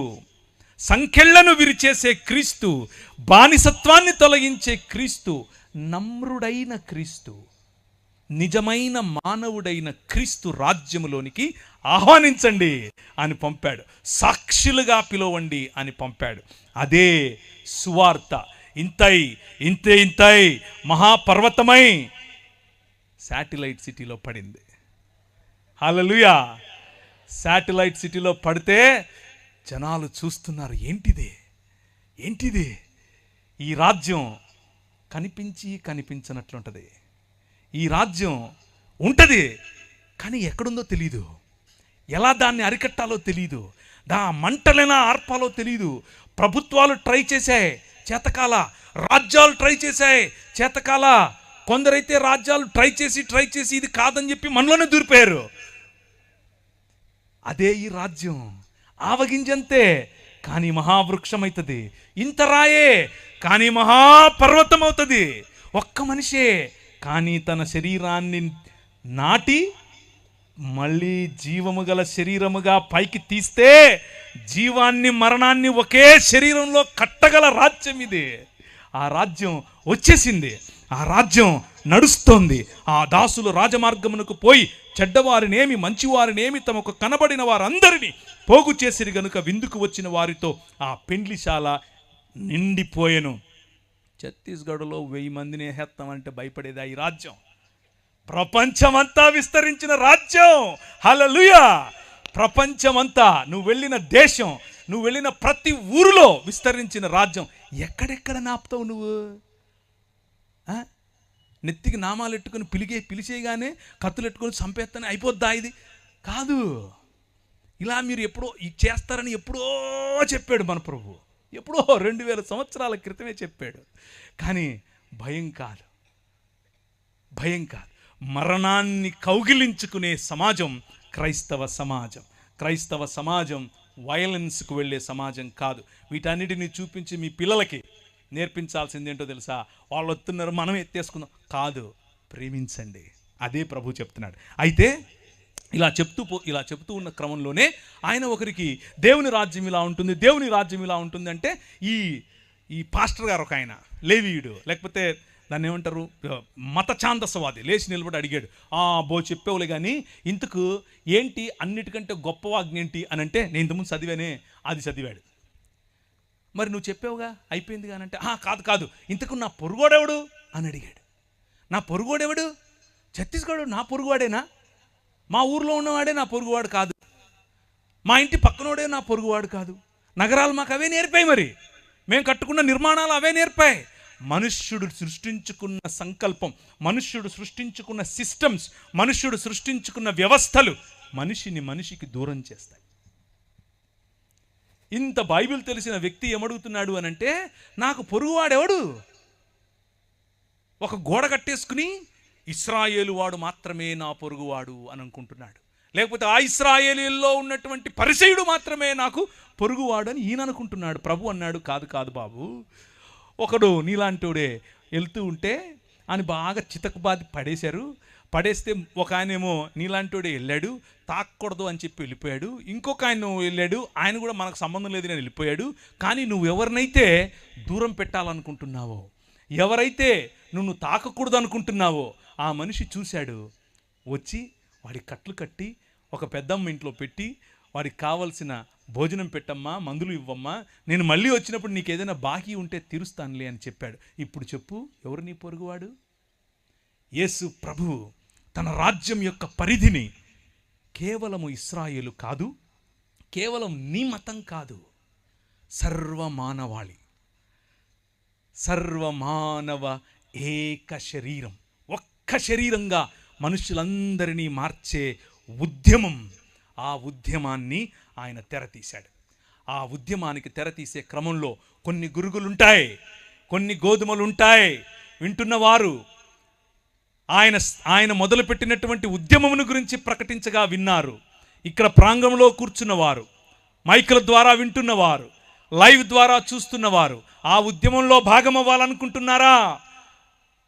Speaker 2: సంకెళ్లను విరిచేసే క్రీస్తు, బానిసత్వాన్ని తొలగించే క్రీస్తు, నమ్రుడైన క్రీస్తు, నిజమైన మానవుడైన క్రీస్తు రాజ్యములోనికి ఆహ్వానించండి అని పంపాడు. సాక్షులుగా పిలవండి అని పంపాడు. అదే సువార్త ఇంతై మహాపర్వతమై శాటిలైట్ సిటీలో పడింది. హల్లెలూయా. శాటిలైట్ సిటీలో పడితే జనాలు చూస్తున్నారు, ఏంటిది ఈ రాజ్యం కనిపించినట్లుంటుంది. ఈ రాజ్యం ఉంటుంది కానీ ఎక్కడుందో తెలీదు, ఎలా దాన్ని అరికట్టాలో తెలీదు, మంటలైనా ఆర్పాలో తెలీదు. ప్రభుత్వాలు ట్రై చేశాయి, చేతకాల. రాజ్యాలు ట్రై చేశాయి, చేతకాల. కొందరైతే రాజ్యాలు ట్రై చేసి ఇది కాదని చెప్పి మనలోనే దూరిపోయారు. అదే ఈ రాజ్యం. ఆవగింజంతే కానీ మహావృక్షం అవుతుంది. ఇంత రాయే కానీ మహాపర్వతం అవుతుంది. ఒక్క మనిషే కానీ తన శరీరాన్ని నాటి మళ్ళీ జీవము గల శరీరముగా పైకి తీస్తే జీవాన్ని మరణాన్ని ఒకే శరీరంలో కట్టగల రాజ్యం ఇది. ఆ రాజ్యం వచ్చేసింది, ఆ రాజ్యం నడుస్తోంది. ఆ దాసులు రాజమార్గమునకు పోయి చెడ్డవారినేమి మంచివారినేమి తమకు కనబడిన వారందరినీ పోగు చేసిరి గనుక విందుకు వచ్చిన వారితో ఆ పెండ్లిశాల నిండిపోయెను. ఛత్తీస్గఢ్లో 1000 మందిని వేస్తామంటే భయపడేదా ఈ రాజ్యం? ప్రపంచమంతా విస్తరించిన రాజ్యం. హల్లెలూయా. ప్రపంచమంతా, నువ్వు వెళ్ళిన దేశం, నువ్వు వెళ్ళిన ప్రతి ఊరిలో విస్తరించిన రాజ్యం. ఎక్కడెక్కడ నాపుతావు నువ్వు? నెత్తికి నామాలు ఎట్టుకుని పిలిచేయగానే కత్తులు ఎట్టుకొని చంపేస్తానే అయిపోద్దా? ఇది కాదు. ఇలా మీరు ఎప్పుడో చేస్తారని ఎప్పుడో చెప్పాడు మన ప్రభు. ఎప్పుడో 2000 సంవత్సరాల క్రితమే చెప్పాడు. కానీ భయం కాదు. మరణాన్ని కౌగిలించుకునే సమాజం క్రైస్తవ సమాజం వైలెన్స్కు వెళ్ళే సమాజం కాదు. వీటన్నిటిని చూపించి మీ పిల్లలకి నేర్పించాల్సింది ఏంటో తెలుసా? వాళ్ళు వస్తున్నారు మనం ఎత్తేసుకుందాం కాదు, ప్రేమించండి. అదే ప్రభు చెప్తున్నాడు. అయితే ఇలా చెప్తూ ఉన్న క్రమంలోనే ఆయన ఒకరికి దేవుని రాజ్యం ఇలా ఉంటుంది అంటే ఈ పాస్టర్ గారు ఒక ఆయన లేవీయుడు, లేకపోతే దాన్ని ఏమంటారు, మత ఛాందసవాది లేచి నిలబడి అడిగాడు, చెప్పేవులే కానీ ఇంతకు ఏంటి అన్నిటికంటే గొప్పవాజ్ఞ ఏంటి అని అంటే, నేను ఇంతకుముందు చదివానే అది చదివాడు. మరి నువ్వు చెప్పావుగా అయిపోయింది కానంటే, కాదు ఇంతకు నా పొరుగోడెవడు అని అడిగాడు. నా పొరుగోడెవడు? ఛత్తీస్గఢ్ నా పొరుగువాడేనా? మా ఊర్లో ఉన్నవాడే నా పొరుగువాడు కాదు, మా ఇంటి పక్కనోడే నా పొరుగువాడు కాదు. నగరాలు మాకు అవే నేర్పాయి, మరి మేము కట్టుకున్న నిర్మాణాలు అవే నేర్పాయి. మనుష్యుడు సృష్టించుకున్న సంకల్పం, మనుష్యుడు సృష్టించుకున్న సిస్టమ్స్, మనుష్యుడు సృష్టించుకున్న వ్యవస్థలు మనిషికి దూరం చేస్తాయి. ఇంత బైబిల్ తెలిసిన వ్యక్తి ఏమడుగుతున్నాడు అని అంటే, నాకు పొరుగువాడెవడు? ఒక గోడ కట్టేసుకుని ఇశ్రాయేలు వాడు మాత్రమే నా పొరుగువాడు అని అనుకుంటున్నాడు. లేకపోతే ఆ ఇశ్రాయేలీల్లో ఉన్నటువంటి పరిసయుడు మాత్రమే నాకు పొరుగువాడు అని ఈయన అనుకుంటున్నాడు. ప్రభు అన్నాడు, కాదు బాబు, ఒకడు నీలాంటివాడే వెళ్తూ ఉంటే అని బాగా చితకబాది పడేస్తే ఒక ఆయనేమో నీలాంటివాడే వెళ్ళాడు, తాకూడదు అని చెప్పి వెళ్ళిపోయాడు. ఇంకొక ఆయన వెళ్ళాడు, ఆయన కూడా మనకు సంబంధం లేదు నేను వెళ్ళిపోయాడు. కానీ నువ్వు ఎవరినైతే దూరం పెట్టాలనుకుంటున్నావో, ఎవరైతే నువ్వు తాకకూడదు అనుకుంటున్నావో ఆ మనిషి చూశాడు, వచ్చి వాడి కట్లు కట్టి ఒక పెద్దమ్మ ఇంట్లో పెట్టి వాడికి కావలసిన భోజనం పెట్టమ్మా, మందులు ఇవ్వమ్మా, నేను మళ్ళీ వచ్చినప్పుడు నీకు ఏదైనా బాకీ ఉంటే తీరుస్తానులే అని చెప్పాడు. ఇప్పుడు చెప్పు, ఎవరు నీ పొరుగువాడు? యేసు ప్రభువు తన రాజ్యం యొక్క పరిధిని కేవలము ఇశ్రాయేలు కాదు, కేవలం నీ మతం కాదు, సర్వమానవాళి, సర్వమానవ ఏక శరీరం, ఒక్క శరీరంగా మనుషులందరినీ మార్చే ఉద్యమం, ఆ ఉద్యమాన్ని ఆయన తెరతీశాడు. ఆ ఉద్యమానికి తెరతీసే క్రమంలో కొన్ని గురుగులుంటాయి, కొన్ని గోధుమలుంటాయి. వింటున్నవారు ఆయన మొదలుపెట్టినటువంటి ఉద్యమమును గురించి ప్రకటించగా విన్నారు. ఇక్కడ ప్రాంగణంలో కూర్చున్నవారు, మైకుల ద్వారా వింటున్నవారు, లైవ్ ద్వారా చూస్తున్నవారు ఆ ఉద్యమంలో భాగమవ్వాలనుకుంటున్నారా?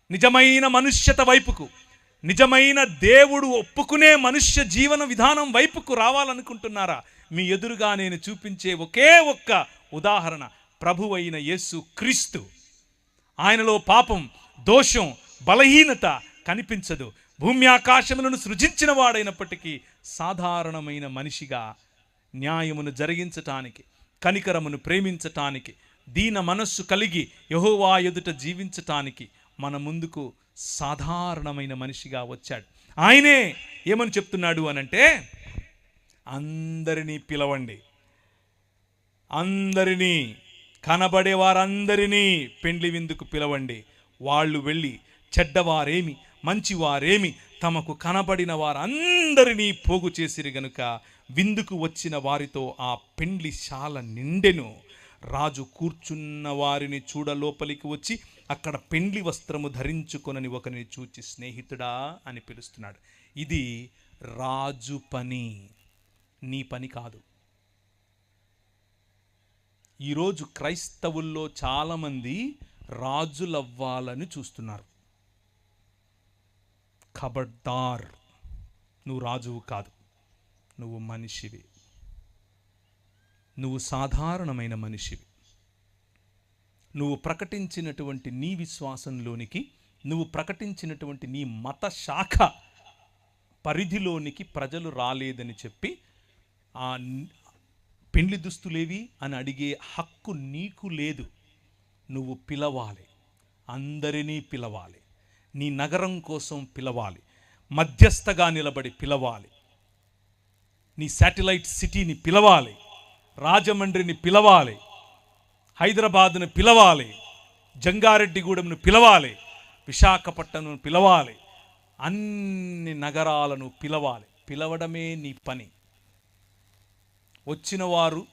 Speaker 2: నిజమైన మనుష్యత వైపుకు, నిజమైన దేవుడు ఒప్పుకునే మనుష్య జీవన విధానం వైపుకు రావాలనుకుంటున్నారా? మీ ఎదురుగా నేను చూపించే ఒకే ఒక్క ఉదాహరణ ప్రభువైన యేసు క్రీస్తు. ఆయనలో పాపం, దోషం, బలహీనత కనిపించదు. భూమి ఆకాశములను సృజించిన వాడైనప్పటికీ సాధారణమైన మనిషిగా న్యాయమును జరిగించటానికి, కనికరమును ప్రేమించటానికి, దీన మనస్సు కలిగి యెహోవా ఎదుట జీవించటానికి మన ముందుకు సాధారణమైన మనిషిగా వచ్చాడు. ఆయనే ఏమని చెప్తున్నాడు అనంటే, అందరినీ పిలవండి, అందరినీ, కనబడే వారందరినీ పెండ్లి విందుకు పిలవండి. వాళ్ళు వెళ్ళి చెడ్డవారేమి మంచివారేమి తమకు కనబడిన వారందరినీ పోగు చేసిరి గనుక విందుకు వచ్చిన వారితో ఆ పెండ్లి శాల నిండెను. రాజు కూర్చున్న వారిని చూడ లోపలికి వచ్చి అక్కడ పెండ్లి వస్త్రము ధరించుకొనని ఒకరిని చూచి స్నేహితుడా అని పిలుస్తున్నాడు. ఇది రాజు పని, నీ పని కాదు. ఈరోజు క్రైస్తవుల్లో చాలామంది రాజులవ్వాలని చూస్తున్నారు. ఖబర్దార్, నువ్వు రాజువు కాదు, నువ్వు మనిషివి, నువ్వు సాధారణమైన మనిషివి. నువ్వు ప్రకటించినటువంటి నీ విశ్వాసంలోనికి, నువ్వు ప్రకటించినటువంటి నీ మత శాఖ పరిధిలోనికి ప్రజలు రాలేదని చెప్పి ఆ పెండ్లి దుస్తులేవి అని అడిగే హక్కు నీకు లేదు. నువ్వు పిలవాలి, అందరినీ పిలవాలి, నీ నగరం కోసం పిలవాలి, మధ్యస్థగా నిలబడి పిలవాలి, నీ శాటిలైట్ సిటీని పిలవాలి, రాజమండ్రిని పిలవాలి, హైదరాబాద్ను పిలవాలి, జంగారెడ్డిగూడెంను పిలవాలి, విశాఖపట్నంను పిలవాలి, అన్ని నగరాలను పిలవాలి. పిలవడమే నీ పని. వచ్చిన వారు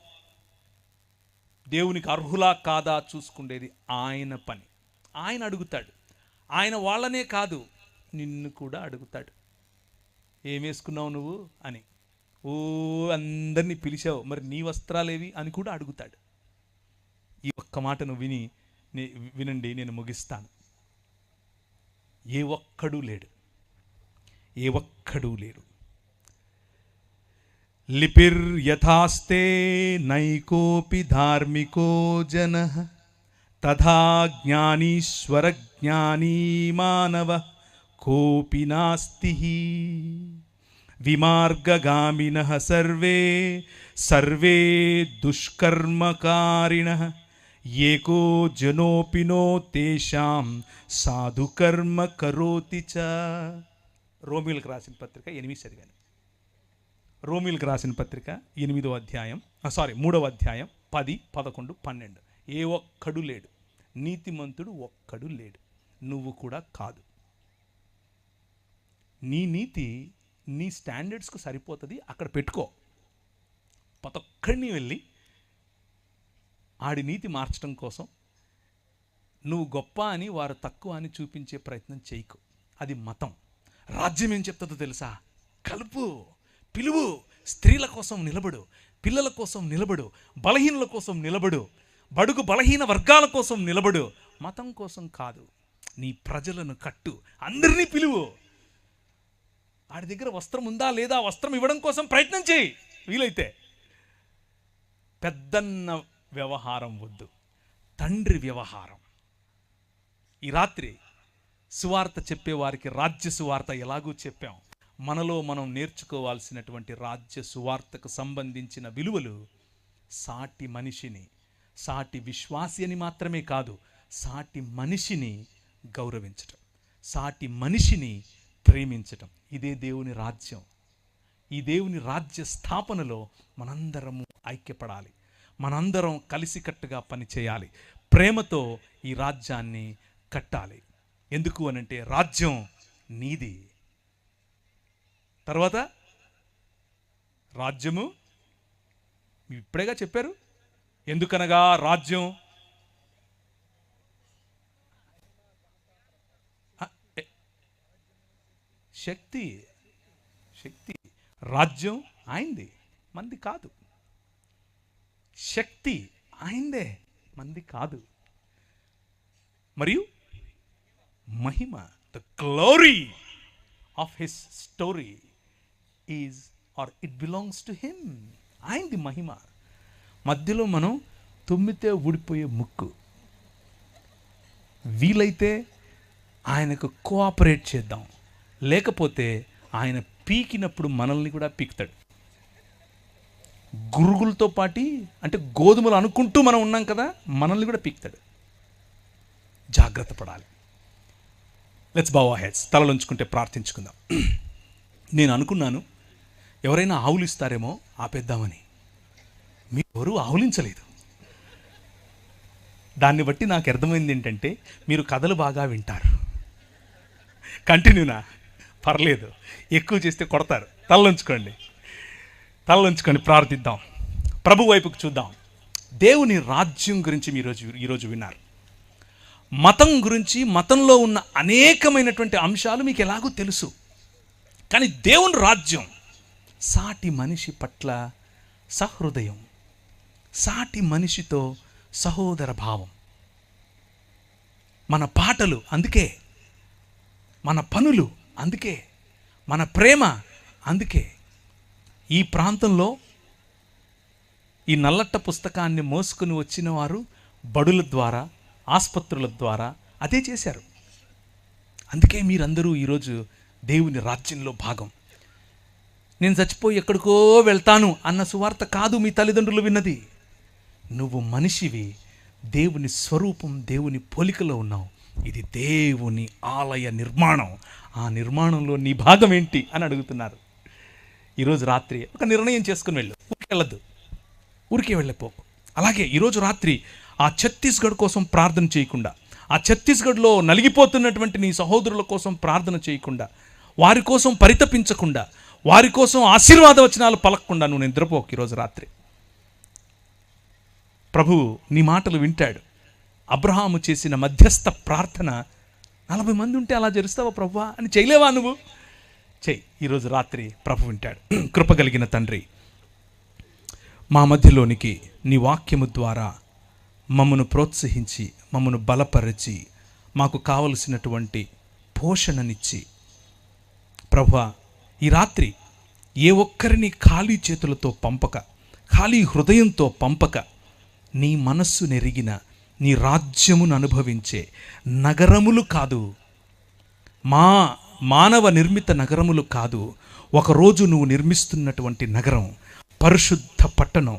Speaker 2: దేవునికి అర్హులా కాదా చూసుకునేది ఆయన పని. ఆయన అడుగుతాడు. ఆయన వాళ్ళనే కాదు, నిన్ను కూడా అడుగుతాడు. ఏమేసుకున్నావు నువ్వు అని. ఓ అందరినీ పిలిచావు, మరి నీ వస్త్రాలేవి అని కూడా అడుగుతాడు. ఈ ఒక్క మాటను వినండి, నేను ముగిస్తాను. ఏ ఒక్కడూ లేడు, ఏ ఒక్కడూ లేడు. లిపిర్యథాస్తే నైకోపి ధార్మికో జనః తథా జ్ఞానీశ్వర జ్ఞానీ మానవ కోపి నాస్తి. విమార్గగామినః సర్వే సర్వే దుష్కర్మకారిణః ఏకో జనోపి నో తేషాం సాధుకర్మ కరోతి చ. రోమిలకు రాసిన పత్రిక 8 చదివాను. రోమిలకు రాసిన పత్రిక 3వ అధ్యాయం 10, 11, 12. ఏ ఒక్కడు లేడు, నీతిమంతుడు ఒక్కడు లేడు, నువ్వు కూడా కాదు. నీ నీతి నీ స్టాండర్డ్స్కు సరిపోతుంది, అక్కడ పెట్టుకో. ప్రతి ఒక్కడిని వెళ్ళి ఆడి నీతి మార్చడం కోసం నువ్వు గొప్ప అని వారు తక్కువ అని చూపించే ప్రయత్నం చేయకు. అది మతం. రాజ్యం ఏం చెప్తుందో తెలుసా? కలుపు, పిలువు, స్త్రీల కోసం నిలబడు, పిల్లల కోసం నిలబడు, బలహీనుల కోసం నిలబడు, బడుగు బలహీన వర్గాల కోసం నిలబడు. మతం కోసం కాదు. నీ ప్రజలను కట్టు, అందరినీ పిలువు. వాడి దగ్గర వస్త్రం ఉందా లేదా, వస్త్రం ఇవ్వడం కోసం ప్రయత్నం చేయి వీలైతే. పెద్దన్న వ్యవహారం వద్దు, తండ్రి వ్యవహారం. ఈ రాత్రి సువార్త చెప్పేవారికి రాజ్య సువార్త ఎలాగూ చెప్పాం. మనలో మనం నేర్చుకోవాల్సినటువంటి రాజ్య సువార్తకు సంబంధించిన విలువలు సాటి మనిషిని, సాటి విశ్వాసి అని మాత్రమే కాదు, సాటి మనిషిని గౌరవించటం, సాటి మనిషిని ప్రేమించటం. ఇదే దేవుని రాజ్యం. ఈ దేవుని రాజ్య స్థాపనలో మనందరము ఐక్యపడాలి, మనందరం కలిసికట్టుగా పనిచేయాలి, ప్రేమతో ఈ రాజ్యాన్ని కట్టాలి. ఎందుకు అనంటే రాజ్యం నీది. తర్వాత రాజ్యము ఇప్పుడేగా చెప్పారు. ఎందుకనగా రాజ్యం శక్తి, రాజ్యం ఆయనది, మంది కాదు. శక్తి ఆయనదే, మంది కాదు. మరియు మహిమ, the glory of his story is or it belongs to him. ఆయనది మహిమ. మధ్యలో మనం తుమ్మితే ఊడిపోయే ముక్కు. వీలైతే ఆయనకు కోఆపరేట్ చేద్దాం, లేకపోతే ఆయన పీకినప్పుడు మనల్ని కూడా పీకుతాడు. గురుగులతో పాటి, అంటే గోధుమలు అనుకుంటూ మనం ఉన్నాం కదా, మనల్ని కూడా పీకుతాడు. జాగ్రత్త పడాలి. Let's bow our heads. తలలుంచుకుంటే ప్రార్థించుకుందాం. నేను అనుకున్నాను ఎవరైనా ఆవులిస్తారేమో ఆపేద్దామని. మీరెవరూ ఆవులించలేదు. దాన్ని బట్టి నాకు అర్థమైంది ఏంటంటే మీరు కథలు బాగా వింటారు. కంటిన్యూనా? పర్లేదు, ఎక్కువ చేస్తే కొడతారు. తలలుంచుకోండి, ప్రార్థిద్దాం. ప్రభు వైపుకు చూద్దాం. దేవుని రాజ్యం గురించి ఈరోజు విన్నారు. మతం గురించి, మతంలో ఉన్న అనేకమైనటువంటి అంశాలు మీకు ఎలాగో తెలుసు. కానీ దేవుని రాజ్యం సాటి మనిషి పట్ల సహృదయం, సాటి మనిషితో సహోదర భావం. మన పాటలు అందుకే, మన పనులు అందుకే, మన ప్రేమ అందుకే. ఈ ప్రాంతంలో ఈ నల్లట్ట పుస్తకాన్ని మోసుకుని వచ్చిన వారు బడుల ద్వారా, ఆసుపత్రుల ద్వారా అదే చేశారు. అందుకే మీరందరూ ఈరోజు దేవుని రాజ్యంలో భాగం. నేను చచ్చిపోయి ఎక్కడికో వెళ్తాను అన్న సువార్త కాదు మీ తల్లిదండ్రులు విన్నది. నువ్వు మనిషివి, దేవుని స్వరూపం, దేవుని పోలికలో ఉన్నావు. ఇది దేవుని ఆలయ నిర్మాణం. ఆ నిర్మాణంలో నీ భాగం ఏంటి అని అడుగుతున్నారు. ఈరోజు రాత్రి ఒక నిర్ణయం చేసుకుని వెళ్ళు. ఊరికే వెళ్ళిపోకు. అలాగే ఈరోజు రాత్రి ఆ ఛత్తీస్గఢ్ కోసం ప్రార్థన చేయకుండా, ఆ ఛత్తీస్గఢ్లో నలిగిపోతున్నటువంటి నీ సహోదరుల కోసం ప్రార్థన చేయకుండా, వారి కోసం పరితపించకుండా, వారి కోసం ఆశీర్వాద వచనాలు పలకకుండా నువ్వు నిద్రపోకు. ఈరోజు రాత్రి ప్రభువు నీ మాటలు వింటాడు. అబ్రహాము చేసిన మధ్యస్థ ప్రార్థన 40 మంది ఉంటే అలా జరుస్తావా ప్రభువా అని చేయలేవా నువ్వు? చెయ్యి. ఈరోజు రాత్రి ప్రభు వింటాడు. కృపగలిగిన తండ్రి, మా మధ్యలోనికి నీ వాక్యము ద్వారా మమ్మను ప్రోత్సహించి, మమ్మను బలపరిచి, మాకు కావలసినటువంటి పోషణనిచ్చి, ప్రభువా ఈ రాత్రి ఏ ఒక్కరిని ఖాళీ చేతులతో పంపక, ఖాళీ హృదయంతో పంపక, నీ మనస్సు నెరిగిన, నీ రాజ్యమును అనుభవించే నగరములు కాదు, మా మానవ నిర్మిత నగరములు కాదు, ఒకరోజు నువ్వు నిర్మిస్తున్నటువంటి నగరం, పరిశుద్ధ పట్టణం,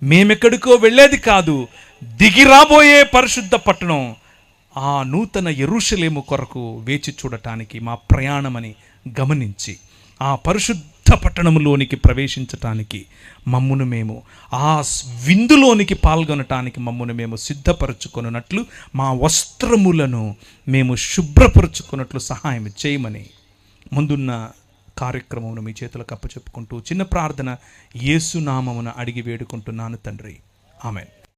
Speaker 2: మేమెక్కడికో వెళ్ళేది కాదు, దిగి రాబోయే పరిశుద్ధ పట్టణం, ఆ నూతన యెరూషలేము కొరకు వేచి చూడటానికి మా ప్రయాణమని గమనించి, ఆ పరిశుద్ధ పట్టణములోనికి ప్రవేశించటానికి మమ్మును మేము, ఆ విందులోనికి పాల్గొనటానికి మమ్మును మేము సిద్ధపరచుకొనున్నట్లు, మా వస్త్రములను మేము శుభ్రపరచుకున్నట్లు సహాయం చేయమని ముందున్న కార్యక్రమమును మీ చేతులకు అప్పచెప్పుకుంటూ చిన్న ప్రార్థన యేసు నామమున అడిగి వేడుకుంటున్నాను తండ్రి. ఆమేన్.